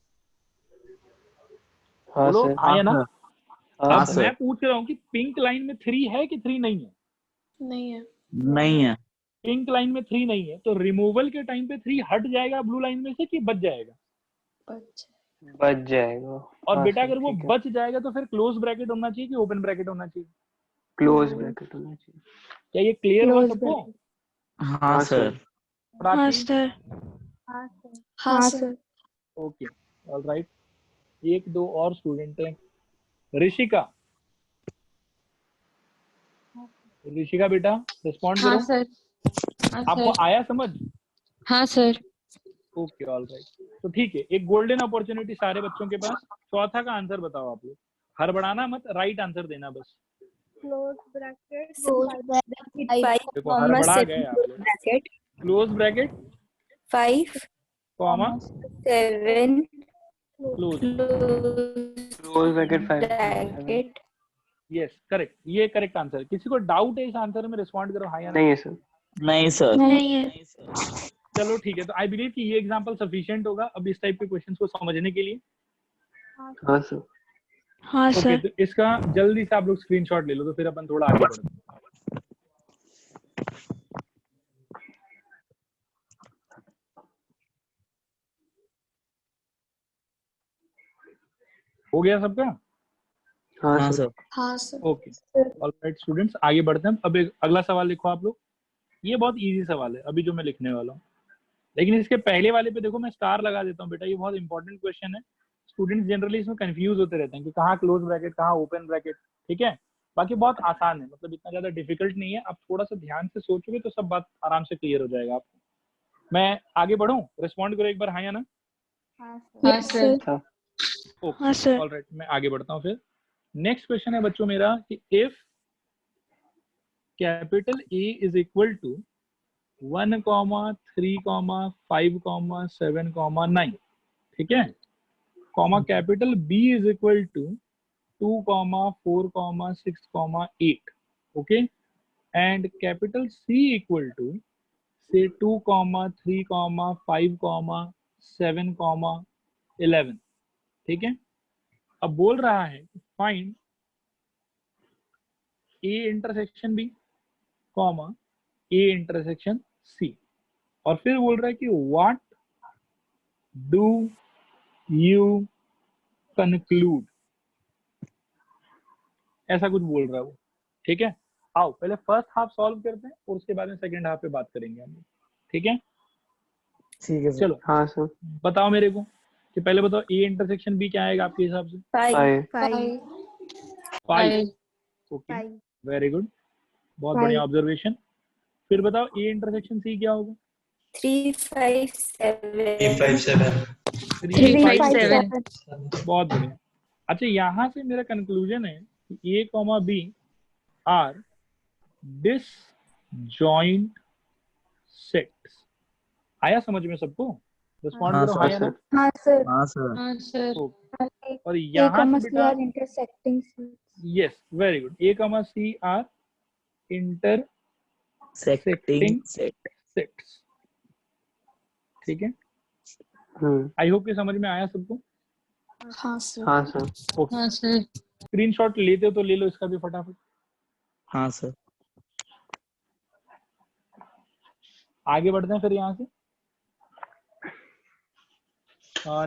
हाँ बोलो सर आया ना? हाँ अब सर मैं पूछ रहा हूँ कि पिंक लाइन में 3 है कि 3 नहीं है? नहीं है। नहीं है। पिंक लाइन में 3 नहीं है, तो रिमूवल के टाइम पे 3 हट जाएगा ब्लू लाइन में से कि बच जाएगा? बच जाएगा। और हाँ बेटा सर, अगर वो ठीक है। बच जाएगा तो फिर क्लोज ब्रैकेट होना चाहिए कि ओपन ब्रैकेट होना चाहिए? क्लोज ब्रैकेट होना चाहिए। क्या ये क्लियर हुआ Close सबको? हाँ सर। हाँ प्राची? सर। हाँ सर। Okay, alright. 1-2 और स्टूडेंट हैं। ऋषिका, ऋषिका बेटा रिस्पॉन्ड हाँ करो। सर। हाँ आपको सर। आया समझ? हाँ सर। ओके ऑलराइट, तो ठीक है, एक गोल्डन अपॉर्चुनिटी सारे बच्चों के पास। चौथा का आंसर बताओ आप लोग, हड़बड़ाना मत, राइट आंसर देना बस। क्लोज ब्रैकेट देखो हड़बड़ा गए आप लोग। Bracket close bracket 5 comma 7 close. Close bracket 5 bracket. Yes correct, ये करेक्ट आंसर। किसी को डाउट है इस आंसर में? रिस्पॉन्ड करो हाँ या नहीं है सर। नहीं सर। नहीं है। चलो ठीक है, तो आई बिलीव कि ये एग्जांपल सफिशिएंट होगा अब इस टाइप के क्वेश्चंस को समझने के लिए। हाँ सर। हाँ ओके, सर। तो इसका जल्दी से आप लोग स्क्रीनशॉट ले लो, तो फिर अपन थोड़ा आगे बढ़ते हैं। हो गया सबका? हाँ सर। हाँ सर। ओके ऑलराइट स्टूडेंट्स, आगे बढ़ते हैं। अब एक अगला सवाल लिखो आप लोग। ये बहुत इजी सवाल है अभी जो मैं लिखने वाला हूँ, लेकिन इसके पहले वाले पे देखो मैं स्टार लगा देता हूँ बेटा, ये बहुत इंपॉर्टेंट क्वेश्चन है। स्टूडेंट्स जनरली इसमें कंफ्यूज होते रहते हैं कि कहाँ क्लोज ब्रैकेट कहाँ ओपन ब्रैकेट, ठीक है। बाकी बहुत आसान है, मतलब इतना ज्यादा डिफिकल्ट नहीं है। आप थोड़ा सा ध्यान से सोचोगे तो सब बात आराम से क्लियर हो जाएगा आपको। मैं आगे बढ़ूं? रिस्पॉन्ड करो एक बार हाँ या ना। हाँ सर। ओके हाँ सर। ऑलराइट, मैं आगे बढ़ता हूँ फिर। नेक्स्ट क्वेश्चन है बच्चों मेरा कि if capital A is equal to 1, 3, 5, 7, 9, ठीक है, comma capital B is equal to 2, 4, 6, 8. Okay, and capital C equal to say 2, 3, 5, 7, 11. ठीक है, अब बोल रहा है find A intersection B comma A intersection C, और फिर बोल रहा है कि व्हाट डू यू कंक्लूड, ऐसा कुछ बोल रहा है वो। ठीक है, आओ पहले फर्स्ट हाफ सॉल्व करते हैं और उसके बाद में सेकंड हाफ पे बात करेंगे हम। ठीक है, ठीक है सर। चलो हाँ सर। बताओ मेरे को कि पहले बताओ A इंटरसेक्शन B क्या आएगा आपके हिसाब से? 5 5। ओके, वेरी गुड, बहुत बढ़िया ऑब्जर्वेशन। फिर बताओ A इंटरसेक्शन C क्या होगा? 3, 5, 7 5, 7 3, 5, 7 बहुत बढ़िया। अच्छा, यहाँ से मेरा कंक्लूजन है कि A comma B are disjoint sets. आया समझ में सबको? रिस्पॉन्ड हाँ करो सर। हाँ या ना। हाँ सर। हाँ सर। हाँ सर और A यहाँ comma से C बेटा are intersecting sets. Yes, very good, A comma C are सेक्टिंग सेट। सेट्स। ठीक है, आई होप कि समझ में आया सबको। हाँ सर। हाँ सर। ओके, हाँ सर स्क्रीनशॉट लेते हो तो ले लो इसका भी फटाफट। हाँ सर। आगे बढ़ते हैं फिर यहाँ से।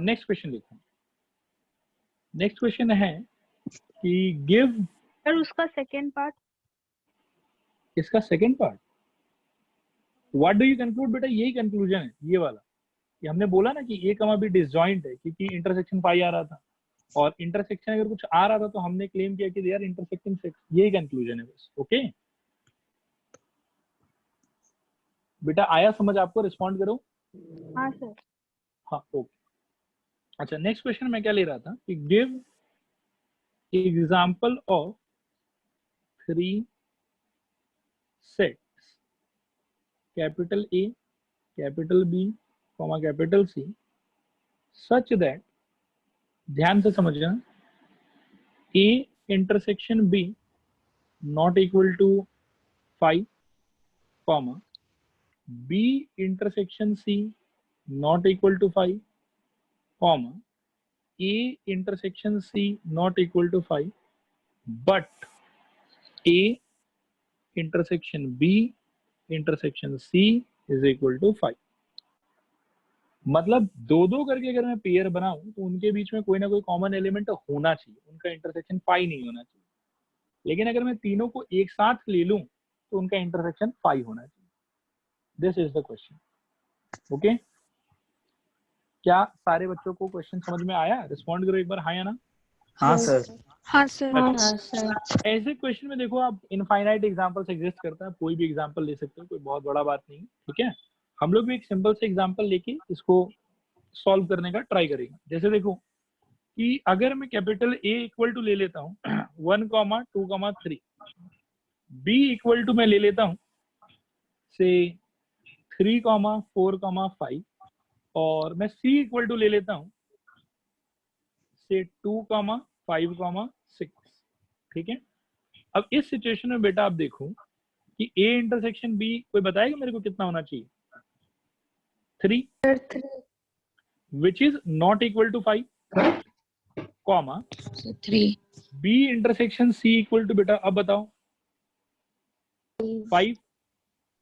नेक्स्ट क्वेश्चन देखो। नेक्स्ट क्वेश्चन है कि गिव, सर उसका सेकेंड पार्ट। इसका second part what do you conclude, बेटा यही कंक्लूजन है ये वाला कि हमने बोला ना कि A कमा B डिसजॉइंट है क्योंकि इंटरसेक्शन 5 आ रहा था, और इंटरसेक्शन अगर कुछ आ रहा था तो हमने क्लेम किया कि दे आर इंटरसेक्टिंग सेट्स। यही कंक्लूजन है बस। ओके बेटा, आया समझ आपको? रिस्पॉन्ड करो। हाँ सर। हाँ ओके। अच्छा, नेक्स्ट क्वेश्चन मैं क्या ले रहा था कि give example of 3 sets capital A, capital B, capital C such that, ध्यान से समझना, A intersection B not equal to 5, comma B intersection C not equal to 5, comma A intersection C not equal to 5, but A intersection B intersection C is equal to 5। मतलब दो दो करके अगर मैं pair बनाऊं तो उनके बीच में कोई ना कोई कॉमन एलिमेंट होना चाहिए, उनका इंटरसेक्शन 5 नहीं होना चाहिए। लेकिन अगर मैं तीनों को एक साथ ले लूं तो उनका इंटरसेक्शन 5 होना चाहिए। This is the question. Okay, क्या सारे बच्चों को क्वेश्चन समझ में आया? रिस्पॉन्ड करो एक बार हाँ या ना। हाँ सर। हाँ सर। हाँ सर ऐसे क्वेश्चन में देखो आप इनफाइनाइट एग्जांपल्स एग्जिस्ट करता है, कोई भी एग्जांपल ले सकते हो, कोई बहुत बड़ा बात नहीं। ठीक है, हम लोग भी एक सिंपल से एग्जांपल लेके इसको सॉल्व करने का ट्राई करेंगे। जैसे देखो कि अगर मैं कैपिटल A इक्वल टू ले लेता हूँ 1, 2, 3, B इक्वल टू मैं ले लेता हूँ से 3, 4, 5, और मैं C इक्वल टू ले लेता हूँ से 2, 5, 6। ठीक है, अब इस सिचुएशन में बेटा आप देखो कि A इंटरसेक्शन B कोई बताएगा मेरे को कितना होना चाहिए? 3, which is not equal to 5, comma 3 B intersection C equal to, बेटा अब बताओ, 5,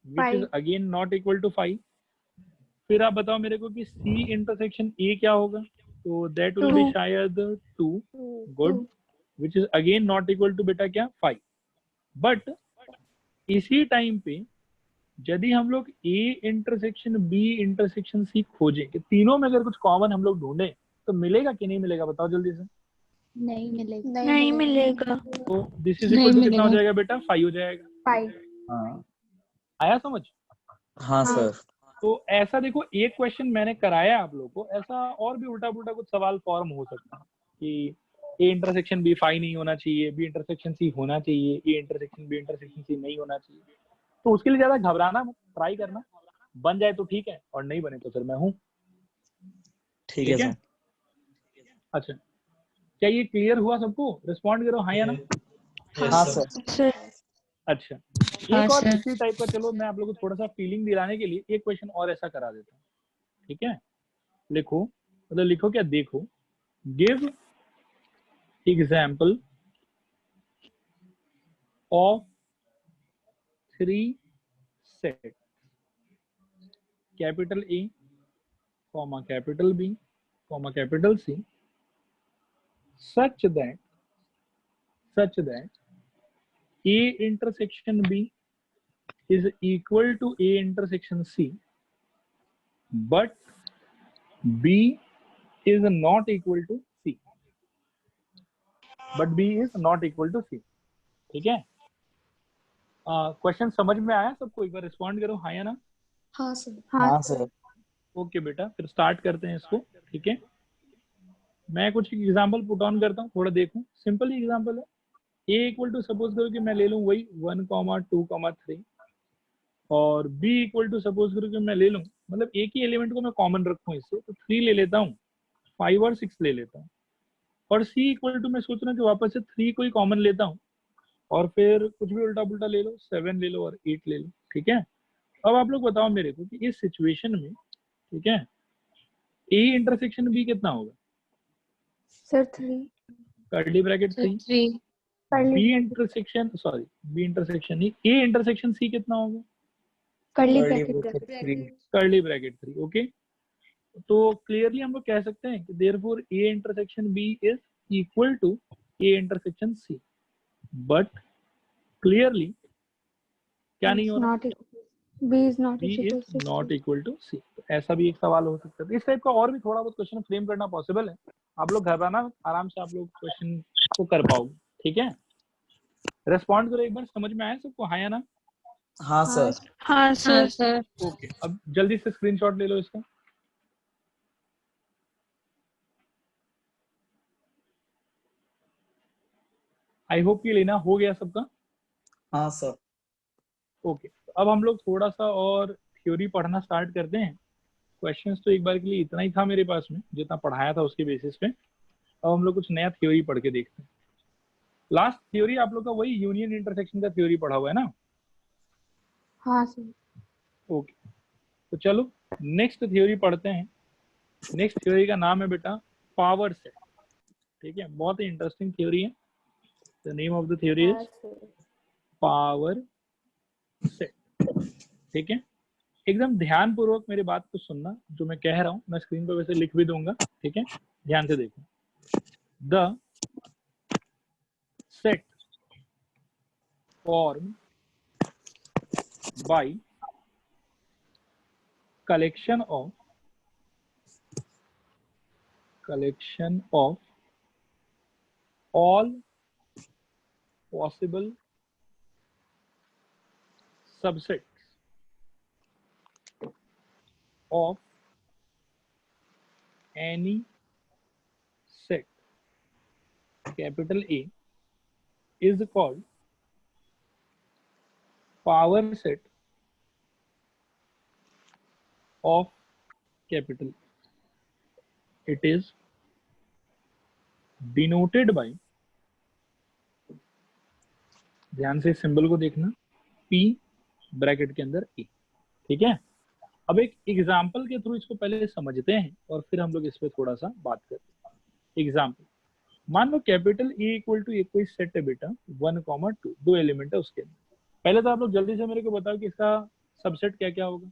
which is again not equal to 5। फिर आप बताओ मेरे को कि C इंटरसेक्शन A क्या होगा? तो दैट विल बी शायद 2, good, which is again not equal to बेटा क्या? 5। बट इसी टाइम पे यदि हम लोग A intersection B intersection C खोजें कि तीनों में अगर कुछ कॉमन हम लोग ढूंढे तो मिलेगा कि नहीं मिलेगा? बताओ जल्दी से। नहीं मिलेगा। नहीं मिलेगा। तो दिस इज नहीं इक्वल टू कितना हो मिलेगा। जाएगा बेटा? 5 हो जाएगा। 5। हाँ। आया समझ? हाँ सर। तो ऐसा देखो, एक क्वेश्चन मैंने कराया आप लोगों को, ऐसा और भी उल्टा पुल्टा कुछ सवाल फॉर्म हो सकता है कि A इंटरसेक्शन B 5 नहीं होना चाहिए, B इंटरसेक्शन C होना चाहिए, A intersection B intersection C नहीं होना चाहिए। तो उसके लिए ज्यादा घबराना मत, ट्राई करना, बन जाए तो ठीक है और नहीं बने तो फिर मैं हूँ। ठीक है सर। अच्छा क्या ये क्लियर हुआ सबको? रिस्पॉन्ड करो हाँ या ना। हाँ सर। सर अच्छा, हाँ एक और सर। इसी टाइप का, चलो मैं आप लोगों को थोड़ा सा फीलिंग दिलाने के लिए एक क्वेश्चन और ऐसा करा देता हूँ, ठीक है? लिखो, मतलब लिखो क्या, देखो, give example of 3 set, capital A, capital B, capital C, such that A intersection B is equal to A intersection C, but B is not equal to C. But B is not equal to C. ठीक है? Question समझ में आया सबको? एक बार respond करो हाँ या ना। हाँ सर। हाँ सर। ओके बेटा, फिर स्टार्ट करते हैं इसको, ठीक है? मैं कुछ एग्जांपल पुट ऑन करता हूँ, थोड़ा देखूं। सिंपल ही एग्जांपल है। A इक्वल टू सपोज करो कि मैं ले लूं वही 1, 2, 3, और B इक्वल टू सपोज करो कि मैं ले लूं, मतलब एक ही एलिमेंट को मैं कॉमन रखूं इससे, तो 3 ले लेता हूँ, 5 और 6 ले लेता हूँ, और C इक्वल टू मैं सोच रहा हूँ कि वापस से 3 को ही कॉमन लेता हूँ, और फिर कुछ भी उल्टा पुल्टा ले लो, 7 ले लो और 8 ले लो, ठीक है? अब आप लोग बताओ मेरे को कि इस सिचुएशन में, ठीक है, A इंटरसेक्शन B कितना होगा? Sir 3। Curly bracket 3। 3 B intersection, sorry B intersection नहीं, A इंटरसेक्शन C कितना होगा? Curly curly bracket bracket 3। Curly bracket 3। Okay, तो क्लियरली हम लोग कह सकते हैं कि therefore A intersection B is equal to A intersection C, but clearly क्या नहीं हो रहा? B is not B equal is to not 6. Equal to C। तो ऐसा भी एक सवाल हो सकता है। इस टाइप का और भी थोड़ा बहुत क्वेश्चन फ्रेम करना पॉसिबल है। आप लोग घबराना, आराम से आप लोग क्वेश्चन को कर पाओगे, ठीक है? रेस्पॉन्ड करो एक बार, समझ में आया सबको हाँ या ना? हाँ सर। हाँ सर। ओके, अब जल्दी से स्क्रीनशॉट ले लो इसका। आई होप ये लेना हो गया सबका। हाँ सर। ओके, तो अब हम लोग थोड़ा सा और थ्योरी पढ़ना स्टार्ट करते हैं। क्वेश्चंस तो एक बार के लिए इतना ही था मेरे पास में, जितना पढ़ाया था उसके बेसिस पे। अब हम लोग कुछ नया थ्योरी पढ़ के देखते हैं। लास्ट थ्योरी आप लोग का वही यूनियन इंटरसेक्शन का थ्योरी पढ़ा हुआ है ना? हाँ सर। ओके, तो चलो नेक्स्ट थ्योरी पढ़ते हैं। नेक्स्ट थ्योरी का नाम है बेटा पावर सेट, ठीक है? बहुत ही इंटरेस्टिंग थ्योरी है। The name of the theory is power set, ठीक है? एकदम ध्यान पूर्वक मेरी बात को सुनना, जो मैं कह रहा हूं मैं स्क्रीन पर वैसे लिख भी दूंगा, ठीक है? ध्यान से देखो। The set form by collection of all possible subsets of any set capital A is called power set of capital A. It is denoted by, ध्यान से सिंबल को देखना, P ब्रैकेट के अंदर E, ठीक है? अब एक एग्जाम्पल के थ्रू इसको पहले समझते हैं और फिर हम लोग इस पे थोड़ा सा बात करते हैं। एग्जाम्पल, मान लो कैपिटल ए इक्वल टू एक कोई सेट है बेटा 1, 2, 2 एलिमेंट है उसके अंदर। पहले तो आप लोग जल्दी से मेरे को बताओ कि इसका सबसेट क्या क्या होगा?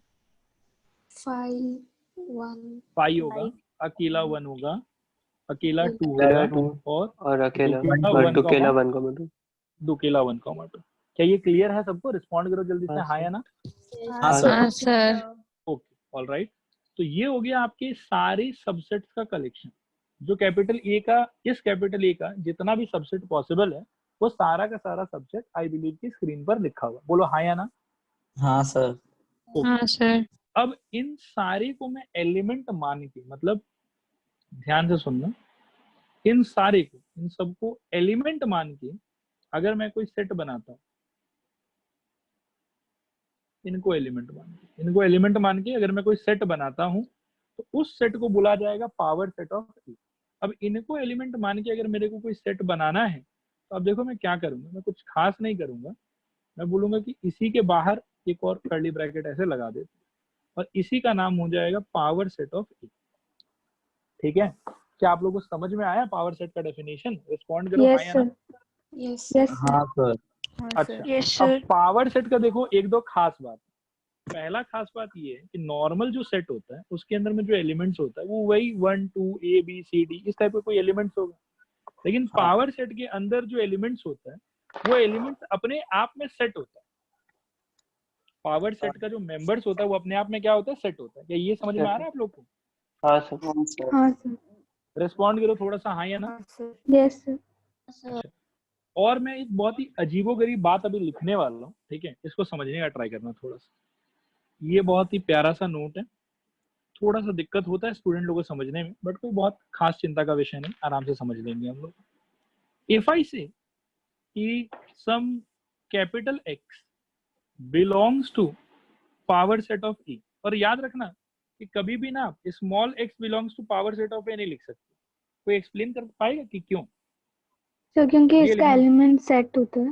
5 5 होगा, अकेला 1 होगा, अकेला 2 होगा, 2 और अकेला दुकेला 1, 2। दुकेला 1, 2। क्या ये क्लियर है सबको? रिस्पॉन्ड करो जल्दी से हाँ या ना। हाँ सर। हाँ सर। Okay, alright. तो ये हो गया आपके सारे सबसेट्स का कलेक्शन। जो कैपिटल ए का, इस कैपिटल ए का जितना भी सबसेट पॉसिबल है, वो सारा का सारा सबसेट आई बिलीव की स्क्रीन पर लिखा हुआ। बोलो हाँ या ना। हाँ सर। हाँ सर। अब इन सारे को मैं एलिमेंट मान के, मतलब ध्यान से सुनना, इन सारे को, इन सबको एलिमेंट मान के अगर मैं कोई सेट बनाता हूँ, इनको एलिमेंट मान के अगर मैं कोई सेट बनाता हूं, तो उस सेट को बोला जाएगा पावर सेट ऑफ ए। अब इनको एलिमेंट मान के अगर मेरे को कोई सेट बनाना है तो अब देखो मैं क्या करूंगा, मैं कुछ खास नहीं करूंगा, मैं बोलूंगा कि इसी के बाहर एक और कर्ली ब्रैकेट ऐसे लगा देते और इसी का नाम हो जाएगा पावर सेट ऑफ ए। ठीक है, क्या आप लोगों को समझ में आया पावर सेट का डेफिनेशन? रिस्पॉन्ड करो यस हाँ या सर, ना। यस यस सर, हाँ सर। हाँ अच्छा, सर, यस अब सर, पावर सेट का देखो एक दो खास बात। पहला खास बात ये है कि नॉर्मल जो सेट होता है उसके अंदर में जो एलिमेंट्स होता है वो वही 1 2 A B C D इस टाइप का कोई एलिमेंट्स होगा, लेकिन पावर सेट के अंदर जो एलिमेंट्स होता है वो एलिमेंट्स अपने आप में सेट होता है। पावर सेट का जो मेंबर्स होता है वो अपने आप में क्या होता है, सेट होता है। क्या ये समझ में आ रहा है आप लोग को? हाँ सर। हाँ सर, रिस्पॉन्ड करो थोड़ा सा हाँ या ना। हाँ सर, यस सर, और मैं एक बहुत ही अजीबोगरीब बात अभी लिखने वाला हूँ, ठीक है, इसको समझने का ट्राई करना थोड़ा सा। ये बहुत ही प्यारा सा नोट है, थोड़ा सा दिक्कत होता है स्टूडेंट लोगों को समझने में, बट कोई बहुत खास चिंता का विषय नहीं, आराम से समझ लेंगे हम लोग। इफ आई से कि some capital X belongs to power set of E, और याद रखना कि कभी भी ना small x belongs to power set of A नहीं लिख सकते। कोई एक्सप्लेन कर पाएगा कि क्यों? सर क्योंकि ये इसका लिखना। एलिमेंट सेट होता है।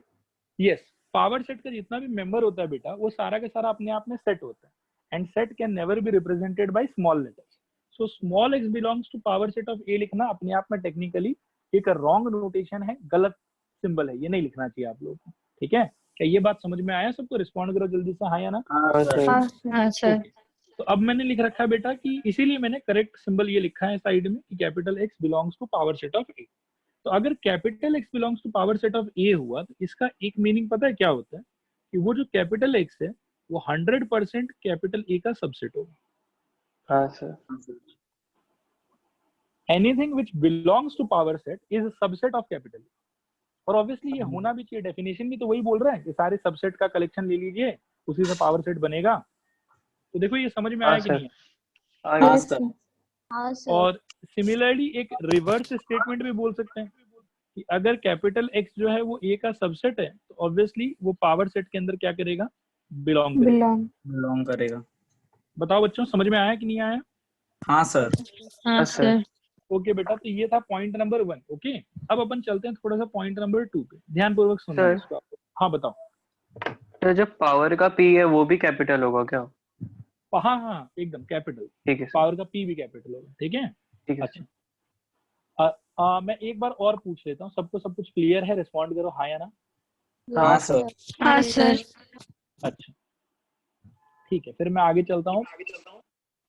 यस, पावर सेट का जितना भी मेंबर होता है बेटा वो सारा का सारा अपने आप में सेट होता है, and set can never be represented by small letters. So small x belongs to power set of A लिखना अपने आप में टेक्निकली एक रॉन्ग नोटेशन है, गलत सिंबल है, ये नहीं लिखना चाहिए आप लोगों को। ठीक है, क्या ये बात समझ में आया सबको? रिस्पॉन्ड करो जल्दी से हाँ या ना। हाँ सर। हाँ सर, हाँ सर, Okay. तो अब मैंने लिख रखा है बेटा कि इसीलिए मैंने करेक्ट सिंबल ये लिखा है साइड में कि capital X belongs to power set of A। तो अगर capital X belongs to power set of A हुआ तो इसका एक मीनिंग पता है क्या होता है कि वो जो कैपिटल X है वो 100% कैपिटल A का सबसेट होगा। हाँ sir. Anything which belongs to power set is subset of capital A। और ऑब्वियसली ये होना भी चाहिए, डेफिनेशन भी तो वही बोल रहा है कि सारे सबसेट का कलेक्शन ले लीजिए उसी से पावर सेट बनेगा। तो देखो ये समझ में आया कि नहीं है? हाँ यस सर। सर, और सिमिलरली एक रिवर्स स्टेटमेंट भी बोल सकते हैं कि अगर कैपिटल X जो है वो A का सबसेट है तो ऑब्वियसली वो पावर सेट के अंदर क्या करेगा, बिलोंग करेगा। बिलोंग करेगा। बताओ बच्चों समझ में आया कि नहीं आया? हाँ सर। हाँ सर, ओके बेटा, तो ये था पॉइंट नंबर 1। ओके, अब अपन चलते हैं थोड़ा सा पॉइंट नंबर 2 पे, ध्यानपूर्वक सुनना सर। इसको आपको। हाँ बताओ। तो जब पावर का P है वो भी कैपिटल होगा क्या? हाँ हाँ एकदम कैपिटल, ठीक है सर। पावर का P भी कैपिटल होगा। ठीक है, ठीक है अच्छा। मैं एक बार और पूछ लेता हूँ, सबको सब कुछ क्लियर है? रिस्पॉन्ड करो हाँ या ना। हाँ सर। हाँ सर, अच्छा ठीक है, फिर मैं आगे चलता हूँ।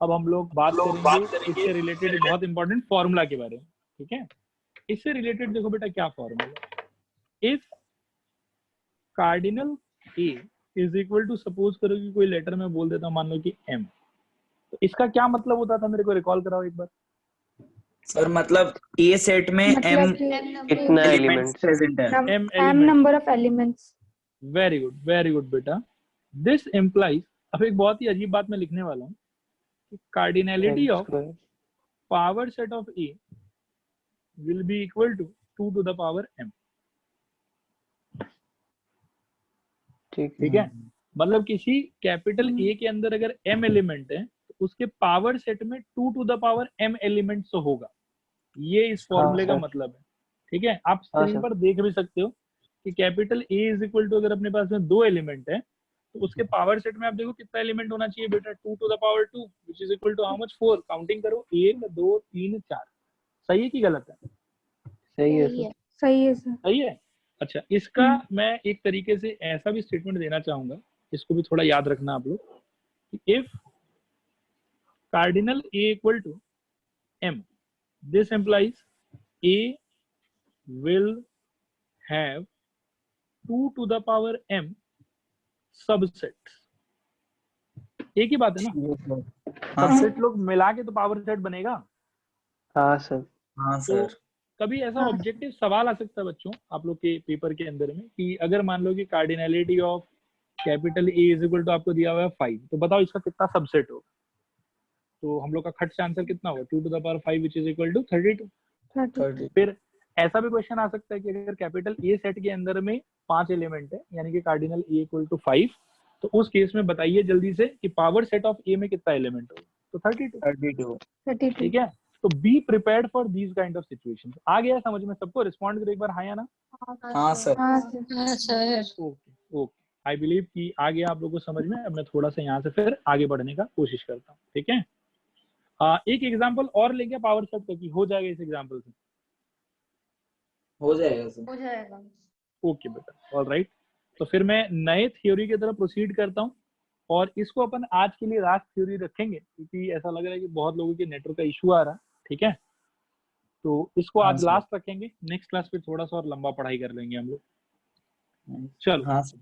अब हम लोग बात करेंगे इससे रिलेटेड बहुत इंपॉर्टेंट फॉर्मूला के बारे में। ठीक है, इससे रिलेटेड देखो बेटा क्या formula. If cardinal A is equal to, suppose करो कि कोई लेटर में बोल देता हूँ, मान लो कि M, तो इसका क्या मतलब होता था? मेरे को रिकॉल कराओ एक बार। सर मतलब ए सेट में एम कितना एलिमेंट्स एलिमेंट्स? प्रेजेंट है। M M element. Number of elements. Very good बेटा। दिस इम्प्लाइज, अब एक बहुत ही अजीब बात मैं लिखने वाला हूँ कि cardinality of power set of A will be equal to 2 to the power M। ठीक है, मतलब किसी कैपिटल A के अंदर अगर M एलिमेंट है तो उसके पावर सेट में 2 to the power M elements होगा। ये इस फॉर्मूले का सर। मतलब है। ठीक है, आप स्क्रीन सर। पर देख भी सकते हो कि capital A is equal to, अगर अपने पास में 2 एलिमेंट है तो उसके पावर सेट में आप देखो कितना एलिमेंट होना चाहिए बेटा, 2 to the power 2 which is equal to how much? 4। Counting करो, 1 2 3 4। सही है कि गलत है? सही है सर। सही है सर। सही है। अच्छा, इसका मैं एक तरीके से ऐसा भी स्टेटमेंट देना चाहूंगा, इसको भी थोड़ा याद रखना आप लोग, कि if cardinal A equal to M, this implies A will have 2 to the power M subsets। एक ही बात है ना, सबसेट लोग मिला के तो पावर सेट बनेगा। हाँ सर। हाँ तो सर। कभी ऐसा ऑब्जेक्टिव सवाल आ सकता है बच्चों आप लोग के पेपर के अंदर में कि अगर मान लो कि cardinality of capital A is equal to आपको दिया हुआ है 5, तो बताओ इसका कितना सबसेट होगा? तो हम लोग का खट से आंसर कितना होगा? 2 to the power 5 which is equal to 32। फिर ऐसा भी क्वेश्चन आ सकता है कि अगर कैपिटल A सेट के अंदर में 5 एलिमेंट है, यानी कि कार्डिनल A इक्वल टू 5, तो उस केस में बताइए जल्दी से कि पावर सेट ऑफ A में कितना एलिमेंट होगा? तो 32। ठीक है, तो be prepared for these kind of situations. आ गया समझ में सबको? रिस्पॉन्ड करो एक बार हाँ या ना। हाँ सर। हाँ sir. Okay okay, I believe कि आ गया आप लोगों को समझ में। अब मैं थोड़ा सा यहाँ से फिर आगे बढ़ने का कोशिश करता हूँ, ठीक है। एक एग्जांपल और लेके पावर सेट का कि हो जाएगा इस एग्जांपल से? हो जाएगा सर। हो जाएगा। ओके बेटा, ऑल राइट। तो फिर मैं नए थ्योरी की तरफ प्रोसीड करता हूँ और इसको अपन आज के लिए लास्ट थ्योरी रखेंगे क्योंकि ऐसा लग रहा है कि बहुत लोगों के नेटवर्क का इशू आ रहा है, ठीक है। तो इसको हाँ आज सर। लास्ट रखेंगे, नेक्स्ट क्लास पे थोड़ा सा और लंबा पढ़ाई कर लेंगे हम लोग। चलो हाँ सर।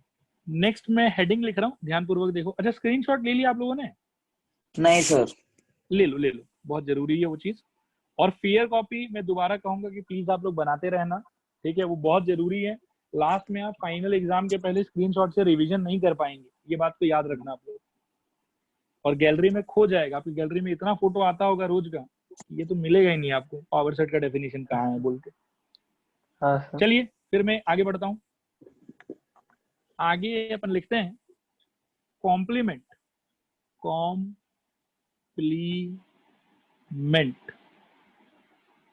नेक्स्ट मैं हेडिंग लिख रहा हूँ, ध्यानपूर्वक देखो। अच्छा स्क्रीनशॉट ले लिया आप लोगों ने? नहीं सर। ले लो, बहुत जरूरी है वो चीज। और फेयर कॉपी मैं दोबारा कहूंगा कि प्लीज आप लोग बनाते रहना, ठीक है, वो बहुत जरूरी है। लास्ट में आप फाइनल एग्जाम के पहले स्क्रीनशॉट से रिवीजन नहीं कर पाएंगे, ये बात तो याद रखना आप लोग। और गैलरी में खो जाएगा, आपकी गैलरी में इतना फोटो आता होगा रोज का, ये तो मिलेगा ही नहीं आपको पावर सेट का डेफिनेशन कहाँ है बोल के। हाँ सर। चलिए फिर मैं आगे बढ़ता हूँ। आगे अपन लिखते हैं कॉम्प्लीमेंट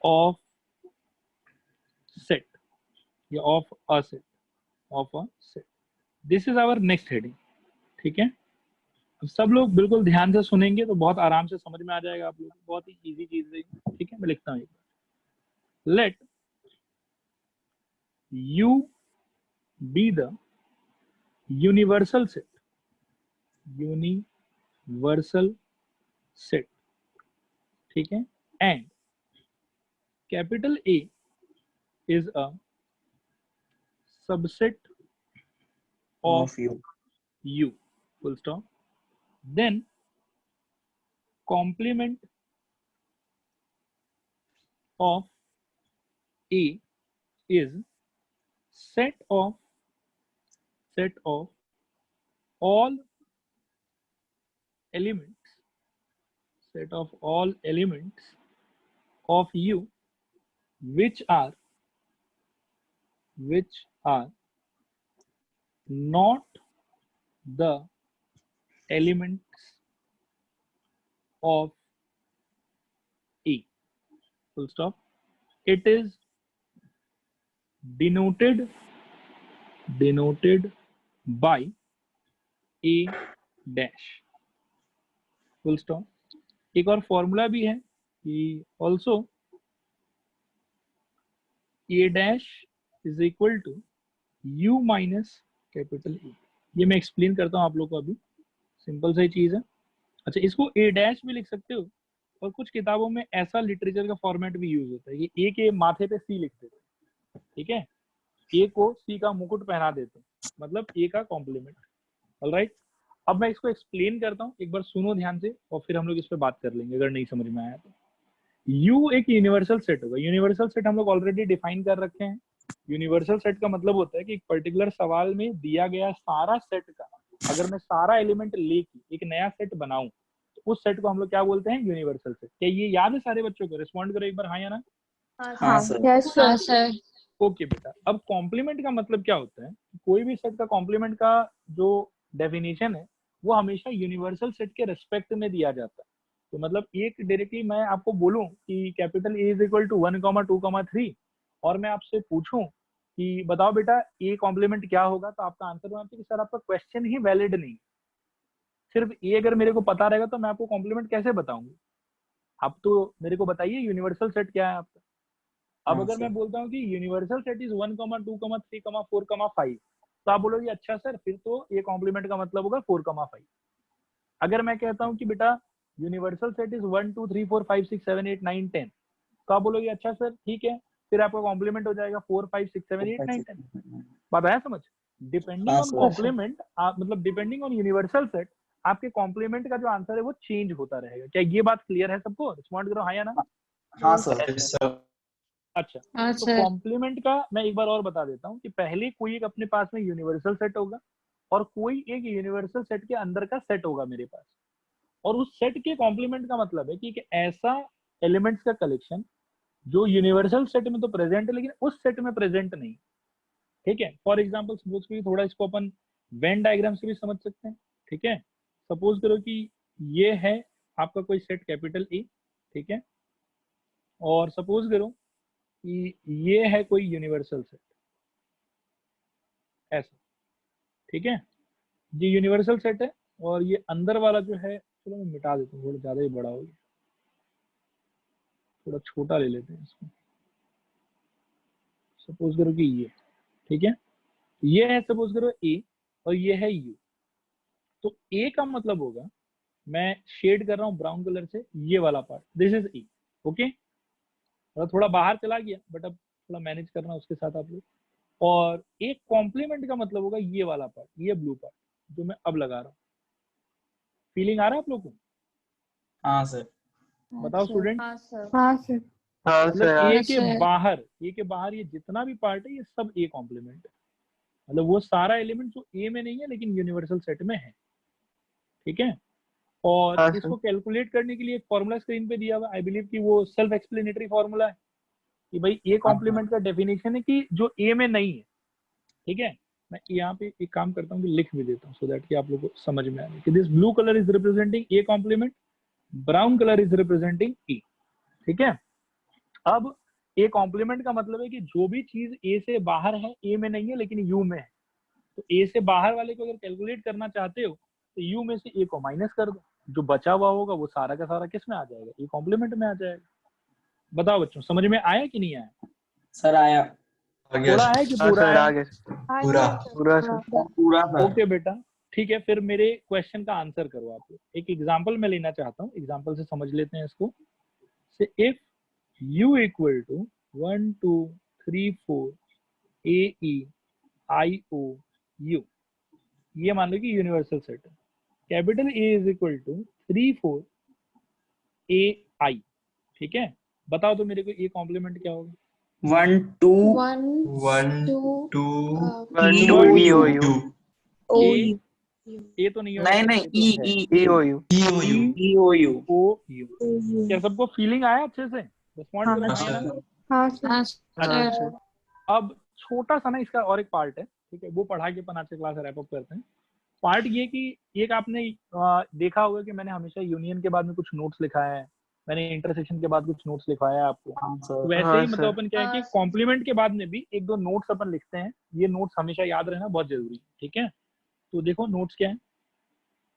ऑफ सेट या of a set. This is our next heading, ठीक है। अब सब लोग बिल्कुल ध्यान से सुनेंगे तो बहुत आराम से समझ में आ जाएगा आप लोग, बहुत ही इजी चीज है, ठीक है। मैं लिखता हूँ, let you be the universal set, ठीक है, and capital A is a subset of U, full stop. Then complement of A is set of all elements of U which are not the elements of A, full stop. It is denoted by A dash, full stop. एक और formula भी है कि also A dash is equal to U minus capital A। ये मैं explain करता हूँ आप लोग को अभी, सिंपल सी चीज है। अच्छा इसको A डैश भी लिख सकते हो, और कुछ किताबों में ऐसा लिटरेचर का फॉर्मेट भी यूज होता है कि A के माथे पे C लिख देते हैं, ठीक है, A को C का मुकुट पहना देते हैं, मतलब A का कॉम्प्लीमेंट। ऑलराइट, अब मैं इसको एक्सप्लेन करता हूँ, एक बार सुनो ध्यान से और फिर हम लोग इस पर बात कर लेंगे अगर नहीं समझ में आया तो। U एक यूनिवर्सल सेट होगा। यूनिवर्सल सेट हम लोग ऑलरेडी डिफाइन कर रखे हैं। यूनिवर्सल सेट का मतलब होता है कि एक पर्टिकुलर सवाल में दिया गया सारा सेट का अगर मैं सारा एलिमेंट लेके एक नया सेट बनाऊं तो उस सेट को हम लोग क्या बोलते हैं? Universal set. क्या ये याद है सारे बच्चों को? रिस्पॉन्ड करो एक बार हाँ या ना। हाँ सर। यस हाँ सर। ओके बेटा, अब कॉम्प्लीमेंट का मतलब क्या होता है? कोई भी सेट का कॉम्प्लीमेंट का जो डेफिनेशन है वो हमेशा यूनिवर्सल सेट के रिस्पेक्ट में दिया जाता है। तो मतलब एक डायरेक्टली मैं आपको बोलूं कि capital A is equal to 1, 2, 3 और मैं आपसे पूछूं कि बताओ बेटा A कॉम्प्लीमेंट क्या होगा, तो आपका आंसर होना चाहिए कि सर आपका क्वेश्चन ही वैलिड नहीं। सिर्फ A अगर मेरे को पता रहेगा तो मैं आपको कॉम्प्लीमेंट कैसे बताऊंगी? आप तो मेरे को बताइए यूनिवर्सल सेट क्या है आपका। अब अगर मैं बोलता हूँ कि यूनिवर्सल सेट इज 1, 2, 3, 4, 5 तो आप बोलोगे अच्छा सर फिर तो ये कॉम्प्लीमेंट का मतलब होगा 4, 5। अगर मैं कहता हूँ कि बेटा यूनिवर्सल सेट इज 1, 2, 3, 4, 5, 6, 7, 8, 9, 10 तो आप बोलोगे अच्छा सर ठीक है, फिर आपका कॉम्प्लीमेंट हो जाएगा 4, 5, 6, 7, 8, 9, 10। बात आया समझ? डिपेंडिंग ऑन कॉम्प्लीमेंट, मतलब डिपेंडिंग ऑन यूनिवर्सल सेट आपके कॉम्प्लीमेंट का जो आंसर है वो चेंज होता रहेगा। क्या ये बात क्लियर है सबको? रिस्पॉन्ड करो हाँ या ना। हाँ सर। Yes, sir. अच्छा हाँ तो सर। कॉम्प्लीमेंट का मैं एक बार और बता देता हूँ कि पहले कोई एक अपने पास में यूनिवर्सल सेट होगा और कोई एक यूनिवर्सल सेट के अंदर का सेट होगा मेरे पास, और उस सेट के कॉम्प्लीमेंट का मतलब है कि एक ऐसा एलिमेंट्स का कलेक्शन जो यूनिवर्सल सेट में तो प्रेजेंट है लेकिन उस सेट में प्रेजेंट नहीं, ठीक है। फॉर एग्जाम्पल सपोज करिए, थोड़ा इसको अपन वेन डायग्राम से भी समझ सकते हैं, ठीक है। सपोज करो कि ये है आपका कोई सेट कैपिटल A, ठीक है, और सपोज करो कि ये है कोई यूनिवर्सल सेट ऐसा, ठीक है, ये यूनिवर्सल सेट है और ये अंदर वाला जो है, चलो मैं मिटा देता हूँ, थोड़ा ज्यादा ही बड़ा हो गया, थोड़ा छोटा ले लेते हैं इसको। सपोज करो कि ये, ठीक है, ये है सपोज करो ए और ये है यू। तो ए का मतलब होगा, मैं शेड कर रहा हूँ ब्राउन कलर से, ये वाला part, this is a, okay. थोड़ा बाहर चला गया बट अब थोड़ा मैनेज करना उसके साथ आप लोग। और एक कॉम्प्लीमेंट का मतलब होगा ये वाला पार्ट, ये ब्लू पार्ट जो मैं अब लगा रहा हूँ। फीलिंग आ रहा है आप लोग को? हाँ सर। बताओ स्टूडेंट। हाँ सर। हाँ मतलब सर, ए हाँ के सर। बाहर, ए के बाहर ये जितना भी पार्ट है ये सब ए कॉम्प्लीमेंट है। मतलब वो सारा एलिमेंट जो ए में नहीं है लेकिन यूनिवर्सल सेट में है, ठीक है। और हाँ इसको सर, कैलकुलेट करने के लिए एक फॉर्मूला स्क्रीन पे दिया हुआ, आई बिलीव कि वो सेल्फ एक्सप्लेनेटरी फॉर्मूला है कि भाई ए कॉम्प्लीमेंट का डेफिनेशन है कि जो ए में नहीं है, ठीक है। मैं यहाँ पे एक काम करता हूँ कि लिख भी देता हूँ सो दैट कि आप लोगों को समझ में आ जाए कि this blue colour is representing A complement, brown colour is representing E, ठीक है। अब ए कॉम्प्लीमेंट का मतलब है कि जो भी चीज ए से बाहर है, ए में नहीं है लेकिन यू में है, तो ए से बाहर वाले को अगर कैलकुलेट करना चाहते हो तो यू में से ए को माइनस कर दो, जो बचा हुआ होगा वो सारा का सारा किस में आ जाएगा, ए कॉम्प्लीमेंट में आ जाएगा। बताओ बच्चों, समझ में आया कि नहीं आया? सर आया। आ गया थोड़ा सर। है कि हाँ पूरा सर, है? आ गया पूरा। पूरा सर। पूरा सर। ओके बेटा, ठीक है। फिर मेरे क्वेश्चन का आंसर करो आप लोग। एक एग्जांपल मैं लेना चाहता हूँ, एग्जांपल से समझ लेते हैं इसको। से if u equal to 1 2 3 4 a e i o u, ये मान लो कि यूनिवर्सल सेट है। Capital A is equal to 3 4 a i, ठीक है। बताओ तो मेरे को ए कॉम्प्लीमेंट क्या होगा? 1 2 1 1 2 2 1 E 2 O E O U U ए, ए तो नहीं होगा, नहीं नहीं ए तो है। E O U E O U E O U. O U. क्या सबको फीलिंग आया अच्छे से? रिस्पॉन्ड हाँ करो हाँ हाँ या सर। ना। हाँ सर। हाँ अच्छा, सर। अब छोटा सा ना इसका और एक पार्ट है, ठीक है, वो पढ़ा के अपन आज के क्लास रैप अप करते हैं। पार्ट ये कि एक आपने देखा होगा कि मैंने हमेशा यूनियन के बाद में कुछ नोट्स लिखा है, मैंने इंटरसेक्शन के बाद कुछ नोट्स लिखवाया है आपको। हाँ तो सर। वैसे हाँ ही मतलब सर, अपन क्या है कि कॉम्प्लीमेंट के बाद में भी एक दो नोट्स अपन लिखते हैं। ये नोट्स हमेशा याद रहना बहुत जरूरी है, ठीक है। तो देखो नोट्स क्या है।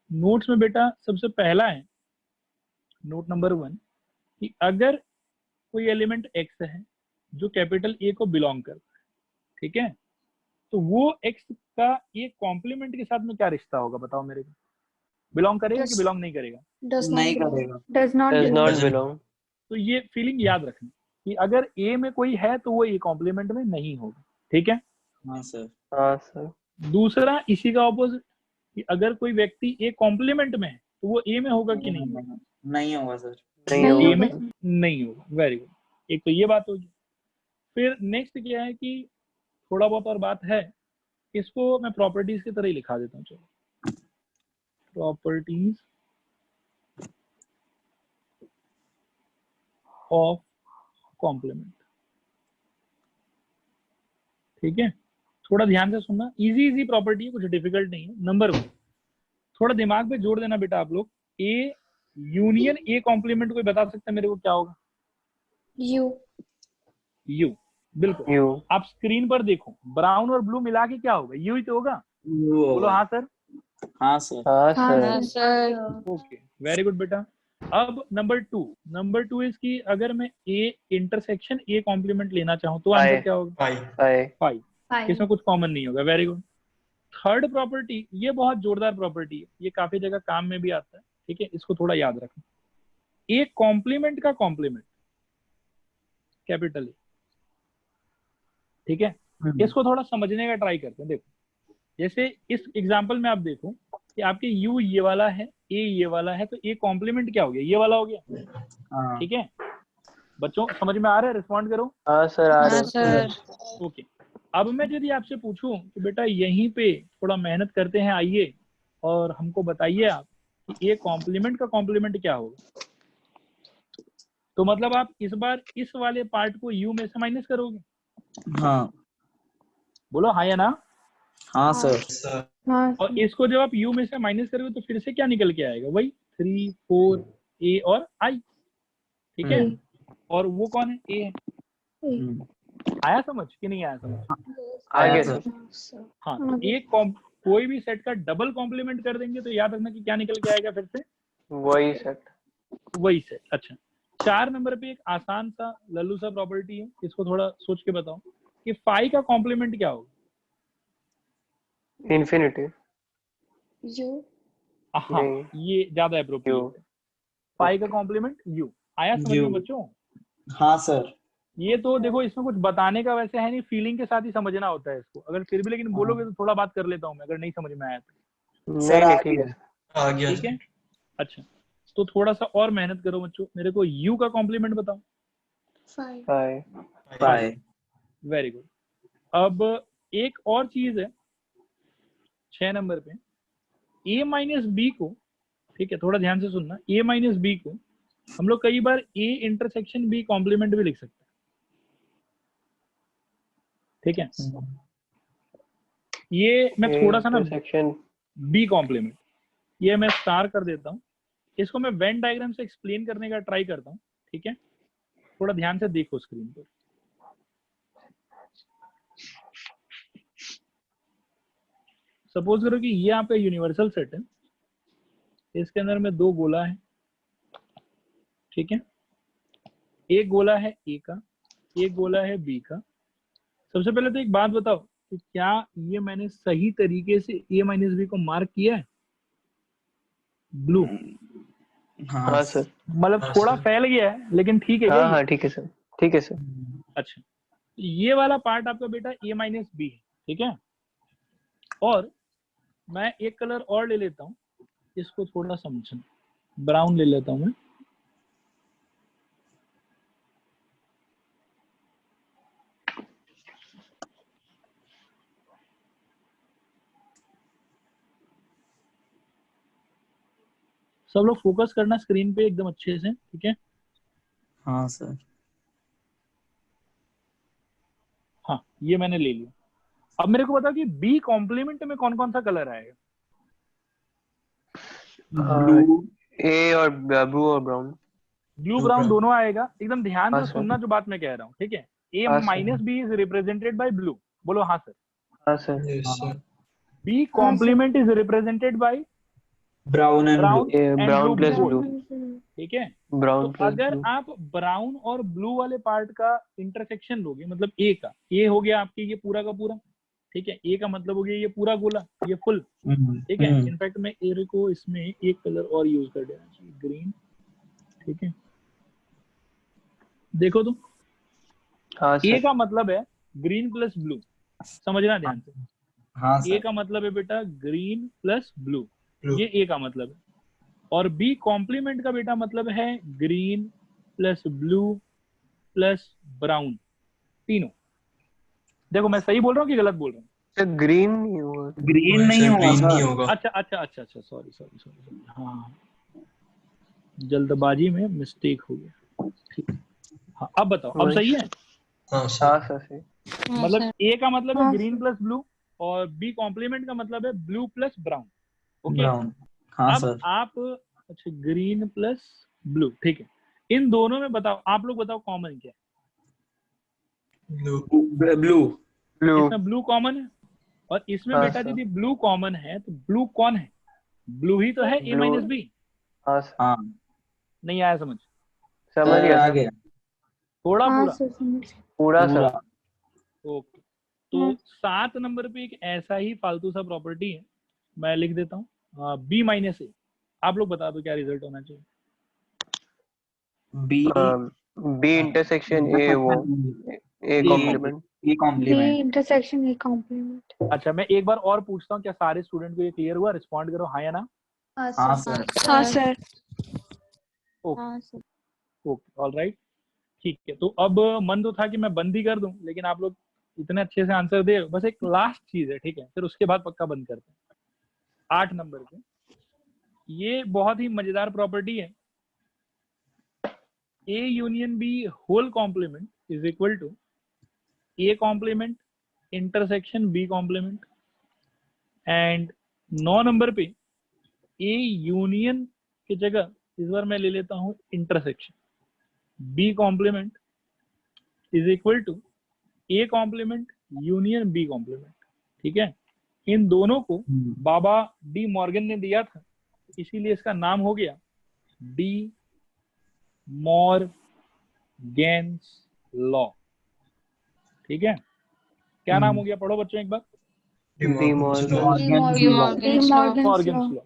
नोट्स में बेटा सबसे पहला है नोट नंबर 1 कि अगर कोई एलिमेंट एक्स है जो कैपिटल ए को बिलोंग करता है, ठीक है, तो वो एक्स का ये कॉम्प्लीमेंट के साथ में क्या रिश्ता होगा? बताओ मेरे को। बिलोंग करेगा कि बिलोंग नहीं करेगा? डज नहीं नॉट करेगा। Does not does not Doesn't- belong। तो ये फीलिंग याद रखना कि अगर ए में कोई है तो वो ए कॉम्प्लीमेंट में नहीं होगा, ठीक है। हाँ सर। हाँ सर, दूसरा इसी का ऑपोजिट कि अगर कोई व्यक्ति ए कॉम्प्लीमेंट में है तो वो ए में होगा कि नहीं होगा? नहीं होगा सर। नहीं नहीं ए होगा। में नहीं होगा। वेरी गुड, एक तो ये बात होगी। फिर नेक्स्ट क्या है कि थोड़ा बहुत और बात है, इसको मैं प्रॉपर्टीज की तरह ही लिखा देता हूँ। चलो, प्रॉपर्टीज ऑफ कॉम्प्लीमेंट, ठीक है। थोड़ा ध्यान से सुनना, इजी इजी प्रॉपर्टी है, कुछ डिफिकल्ट नहीं है। नंबर 1, थोड़ा दिमाग पे जोड़ देना बेटा आप लोग। ए यूनियन ए कॉम्प्लीमेंट कोई बता सकता है मेरे को क्या होगा? यू यू, बिल्कुल। यू। आप स्क्रीन पर देखो, ब्राउन और ब्लू मिला के क्या होगा? यू ही तो होगा। यू बोलो होगा। हाँ सर। हाँ सर। हाँ हाँ sir, sir. Okay, very good बेटा। अब नंबर 2 इज कि अगर मैं ए इंटरसेक्शन ए कॉम्प्लीमेंट लेना चाहूँ तो आंसर Five। क्या होगा? 5 5। 5। इसमें कुछ कॉमन नहीं होगा। Very good. थर्ड प्रॉपर्टी, ये बहुत जोरदार प्रॉपर्टी है, ये काफी जगह काम में भी आता है, ठीक है, इसको थोड़ा याद रखना। ए कॉम्प्लीमेंट का कॉम्प्लीमेंट कैपिटल ए, ठीक है। इसको थोड़ा समझने का ट्राई करते हैं। देखो, जैसे इस एग्जांपल में आप देखो कि आपके यू ये वाला है, ए ये वाला है, तो ए कॉम्प्लीमेंट क्या हो गया? ये वाला हो गया, हाँ। ठीक है। बच्चों समझ में आ रहा है? रिस्पॉन्ड करो। हाँ सर, आ रहा हाँ है। सर। ओके, अब मैं यदि आपसे पूछूं कि बेटा यहीं पे थोड़ा मेहनत करते हैं, आइए और हमको बताइए आप कि ए कॉम्प्लीमेंट का कॉम्प्लीमेंट क्या होगा, तो मतलब आप इस बार इस वाले पार्ट को यू में से माइनस करोगे। हाँ। बोलो हाँ या ना। हाँ सर। सर। हाँ और इसको जब आप u में से माइनस करोगे तो फिर से क्या निकल के आएगा? वही 3 4 a और i, ठीक है। और वो कौन है, ए है। आया समझ कि नहीं आया समझ? आगे सर। सर। हाँ, तो एक कोई भी सेट का डबल कॉम्प्लीमेंट कर देंगे तो याद रखना कि क्या निकल के आएगा फिर से, वही सेट। वही सेट। अच्छा, 4 नंबर पे एक आसान सा लल्लू सा प्रॉपर्टी है, इसको थोड़ा सोच के बताओ कि फाई का कॉम्प्लीमेंट क्या होगा? इन्फिनिटी। यू। हाँ, नहीं। ये ज्यादा यू। अप्रोप्रिएट है। फाई का कॉम्प्लीमेंट यू। आया समझ में बच्चों? हाँ सर। ये तो देखो इसमें कुछ बताने का वैसे है नहीं, फीलिंग के साथ ही समझना होता है इसको। अगर फिर भी लेकिन बोलोगे तो थोड़ा बात कर लेता हूँ मैं, अगर नहीं समझ में आया तो। सर नहीं आ ठीक है गया। आ गया ठीक है, अच्छा तो थोड़ा सा और मेहनत करो बच्चों, मेरे को यू का कॉम्प्लीमेंट बताओ। 5। फाइव। बाय। Very good. अब एक और चीज है 6 नंबर पे, ए माइनस बी को, ठीक है थोड़ा ध्यान से सुनना, ए माइनस बी को हम लोग कई बार ए इंटरसेक्शन बी कॉम्प्लीमेंट भी लिख सकते हैं, ठीक है। ये मैं थोड़ा सा ना इंटरसेक्शन बी कॉम्प्लीमेंट, ये मैं स्टार कर देता हूँ, इसको मैं वेन डायग्राम से एक्सप्लेन करने का ट्राई करता हूँ, ठीक है। थोड़ा ध्यान से देखो स्क्रीन पर। सपोज करो कि ये आपका यूनिवर्सल सेट है, इसके अंदर में 2 गोला है, ठीक है। एक गोला है ए का, एक गोला है बी का। सबसे पहले तो एक बात बताओ कि क्या ये मैंने सही तरीके से ए माइनस बी को मार्क किया है? ब्लू, हाँ सर। मतलब हाँ, थोड़ा सर। फैल गया है लेकिन ठीक है क्या हाँ ये? हाँ ठीक है सर, ठीक है सर। अच्छा, ये वाला पार्ट आपका बेटा ए माइनस बी है, ठीक है। और मैं एक कलर और ले लेता हूँ, इसको थोड़ा समझना, ब्राउन ले लेता हूँ मैं। सब लोग फोकस करना स्क्रीन पे एकदम अच्छे से, ठीक है। हाँ सर। हाँ, ये मैंने ले लिया। अब मेरे को बताओ कि बी कॉम्प्लीमेंट में कौन कौन सा कलर आएगा? ब्लू। ए और ब्लू और brown. Blue Blue, brown brown. दोनों आएगा, एकदम ध्यान हाँ से सर। सुनना जो बात मैं कह रहा हूँ, ठीक है। ए हाँ sir. Minus B is represented by blue, बोलो हाँ सर। हाँ sir. Yes, sir. B complement is represented by brown and blue. Brown and blue brown plus blue. ठीक है। तो ब्राउन प्लस अगर ब्लू। आप ब्राउन और ब्लू वाले पार्ट का इंटरसेक्शन लोगे, मतलब ए का, ए हो गया आपके ये पूरा का पूरा, ठीक है। ए का मतलब हो गया ये पूरा गोला, ये फुल, ठीक है। इनफैक्ट मैं ए को इसमें एक कलर और यूज कर देना चाहिए, ग्रीन, ठीक है। देखो तुम, हाँ ए सर। का मतलब है ग्रीन प्लस ब्लू, समझना ध्यान से। हाँ ए सर। का मतलब है बेटा ग्रीन प्लस ब्लू, Blue. ये ए का मतलब है। और बी कॉम्प्लीमेंट का बेटा मतलब है green plus blue plus brown, तीनों। देखो मैं सही बोल रहा हूँ कि गलत बोल रहा हूँ? सर ग्रीन नहीं हुआ। ग्रीन Sir, नहीं होगा green नहीं सर। होगा। अच्छा अच्छा अच्छा अच्छा, सॉरी सॉरी सॉरी, हाँ जल्दबाजी में मिस्टेक हो गया, ठीक है। हाँ अब बताओ, अब सही है? हाँ हाँ सर। सर सही। मतलब ए का मतलब है ग्रीन प्लस ब्लू और बी कॉम्प्लीमेंट का मतलब है blue plus brown, okay. Brown. हाँ अब सर। आप, अच्छा ग्रीन प्लस ब्लू, ठीक है। इन दोनों में बताओ, आप लोग बताओ कॉमन क्या है? Blue. ब्लू। ब्लू। इसमें ब्लू कॉमन है, और इसमें हाँ बेटा सर। यदि ब्लू कॉमन है तो ब्लू कौन है? ब्लू ही तो है, ए ब्लू। Minus B. हाँ सर। हाँ नहीं आया समझ? समझ गया आ सर। गया। थोड़ा हाँ पूरा, सर समझ। पूरा सर। पूरा। ओके। तो 7 नंबर पे एक ऐसा ही फालतू सा प्रॉपर्टी है, मैं लिख देता हूँ, बी माइनस ए। आप लोग बता दो क्या रिजल्ट होना चाहिए? बी। बी इंटरसेक्शन ए, वो A complement. A B complement. Intersection A complement. अच्छा, मैं एक बार और पूछता हूँ, क्या सारे स्टूडेंट को ये क्लियर हुआ? रिस्पॉन्ड करो हाँ या ना। हाँ सर। हाँ सर। ओके हाँ सर। ओके ऑल राइट, ठीक है। तो अब मन तो था कि मैं बंद ही कर दूं, लेकिन आप लोग इतने अच्छे से आंसर दे, बस एक लास्ट चीज है, ठीक है, फिर उसके बाद पक्का बंद करते हैं। 8 नंबर पे ये बहुत ही मजेदार प्रॉपर्टी है, A union B whole complement is equal to A complement intersection B complement. And 9 number पे ए यूनियन की जगह इस बार मैं ले लेता हूं इंटरसेक्शन, ठीक है। 9 नंबर पे ए यूनियन की जगह इस बार मैं ले लेता हूं इंटरसेक्शन। 10 नंबर पे A B complement is equal to A complement union B complement. ठीक है, इन दोनों को बाबा डी मॉर्गन ने दिया था, इसीलिए इसका नाम हो गया डी मॉर्गन्स लॉ। ठीक है, क्या नाम हो गया, पढ़ो बच्चों एक बार। डी मॉर्गन मॉर्गन्स लॉ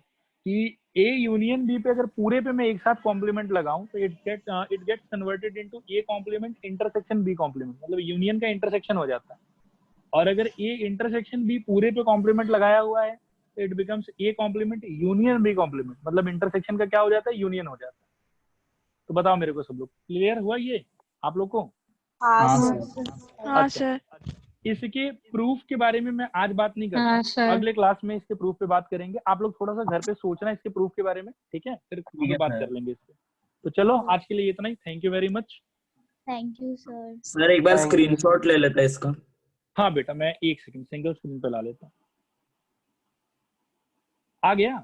कि ए यूनियन बी पे अगर पूरे पे मैं एक साथ कॉम्प्लीमेंट लगाऊं तो it gets converted into A complement intersection B complement, मतलब यूनियन का इंटरसेक्शन हो जाता है। और अगर ए इंटरसेक्शन बी पूरे पे कॉम्प्लीमेंट लगाया हुआ है तो it becomes A complement union B complement, मतलब इंटरसेक्शन का क्या हो जाता है, यूनियन हो जाता है। तो बताओ मेरे को सब लोग, क्लियर हुआ ये आप लोग को? हाँ सर। हाँ सर। इसके प्रूफ के बारे में मैं आज बात नहीं करता, अगले क्लास में इसके प्रूफ पे बात करेंगे। आप लोग थोड़ा सा घर पे सोचना इसके प्रूफ के बारे में, ठीक है, फिर बात कर लेंगे इस पे। तो चलो आज के लिए इतना ही, thank you very much. Thank you sir. Sir एक बार स्क्रीनशॉट ले लेता है इसका। हाँ बेटा, मैं एक सेकंड सिंगल स्क्रीन पे ला लेता हूँ। आ गया?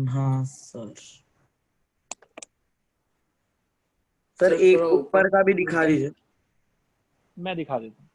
हाँ सर। सर एक ऊपर का भी दिखा दीजिए। मैं दिखा देता हूँ।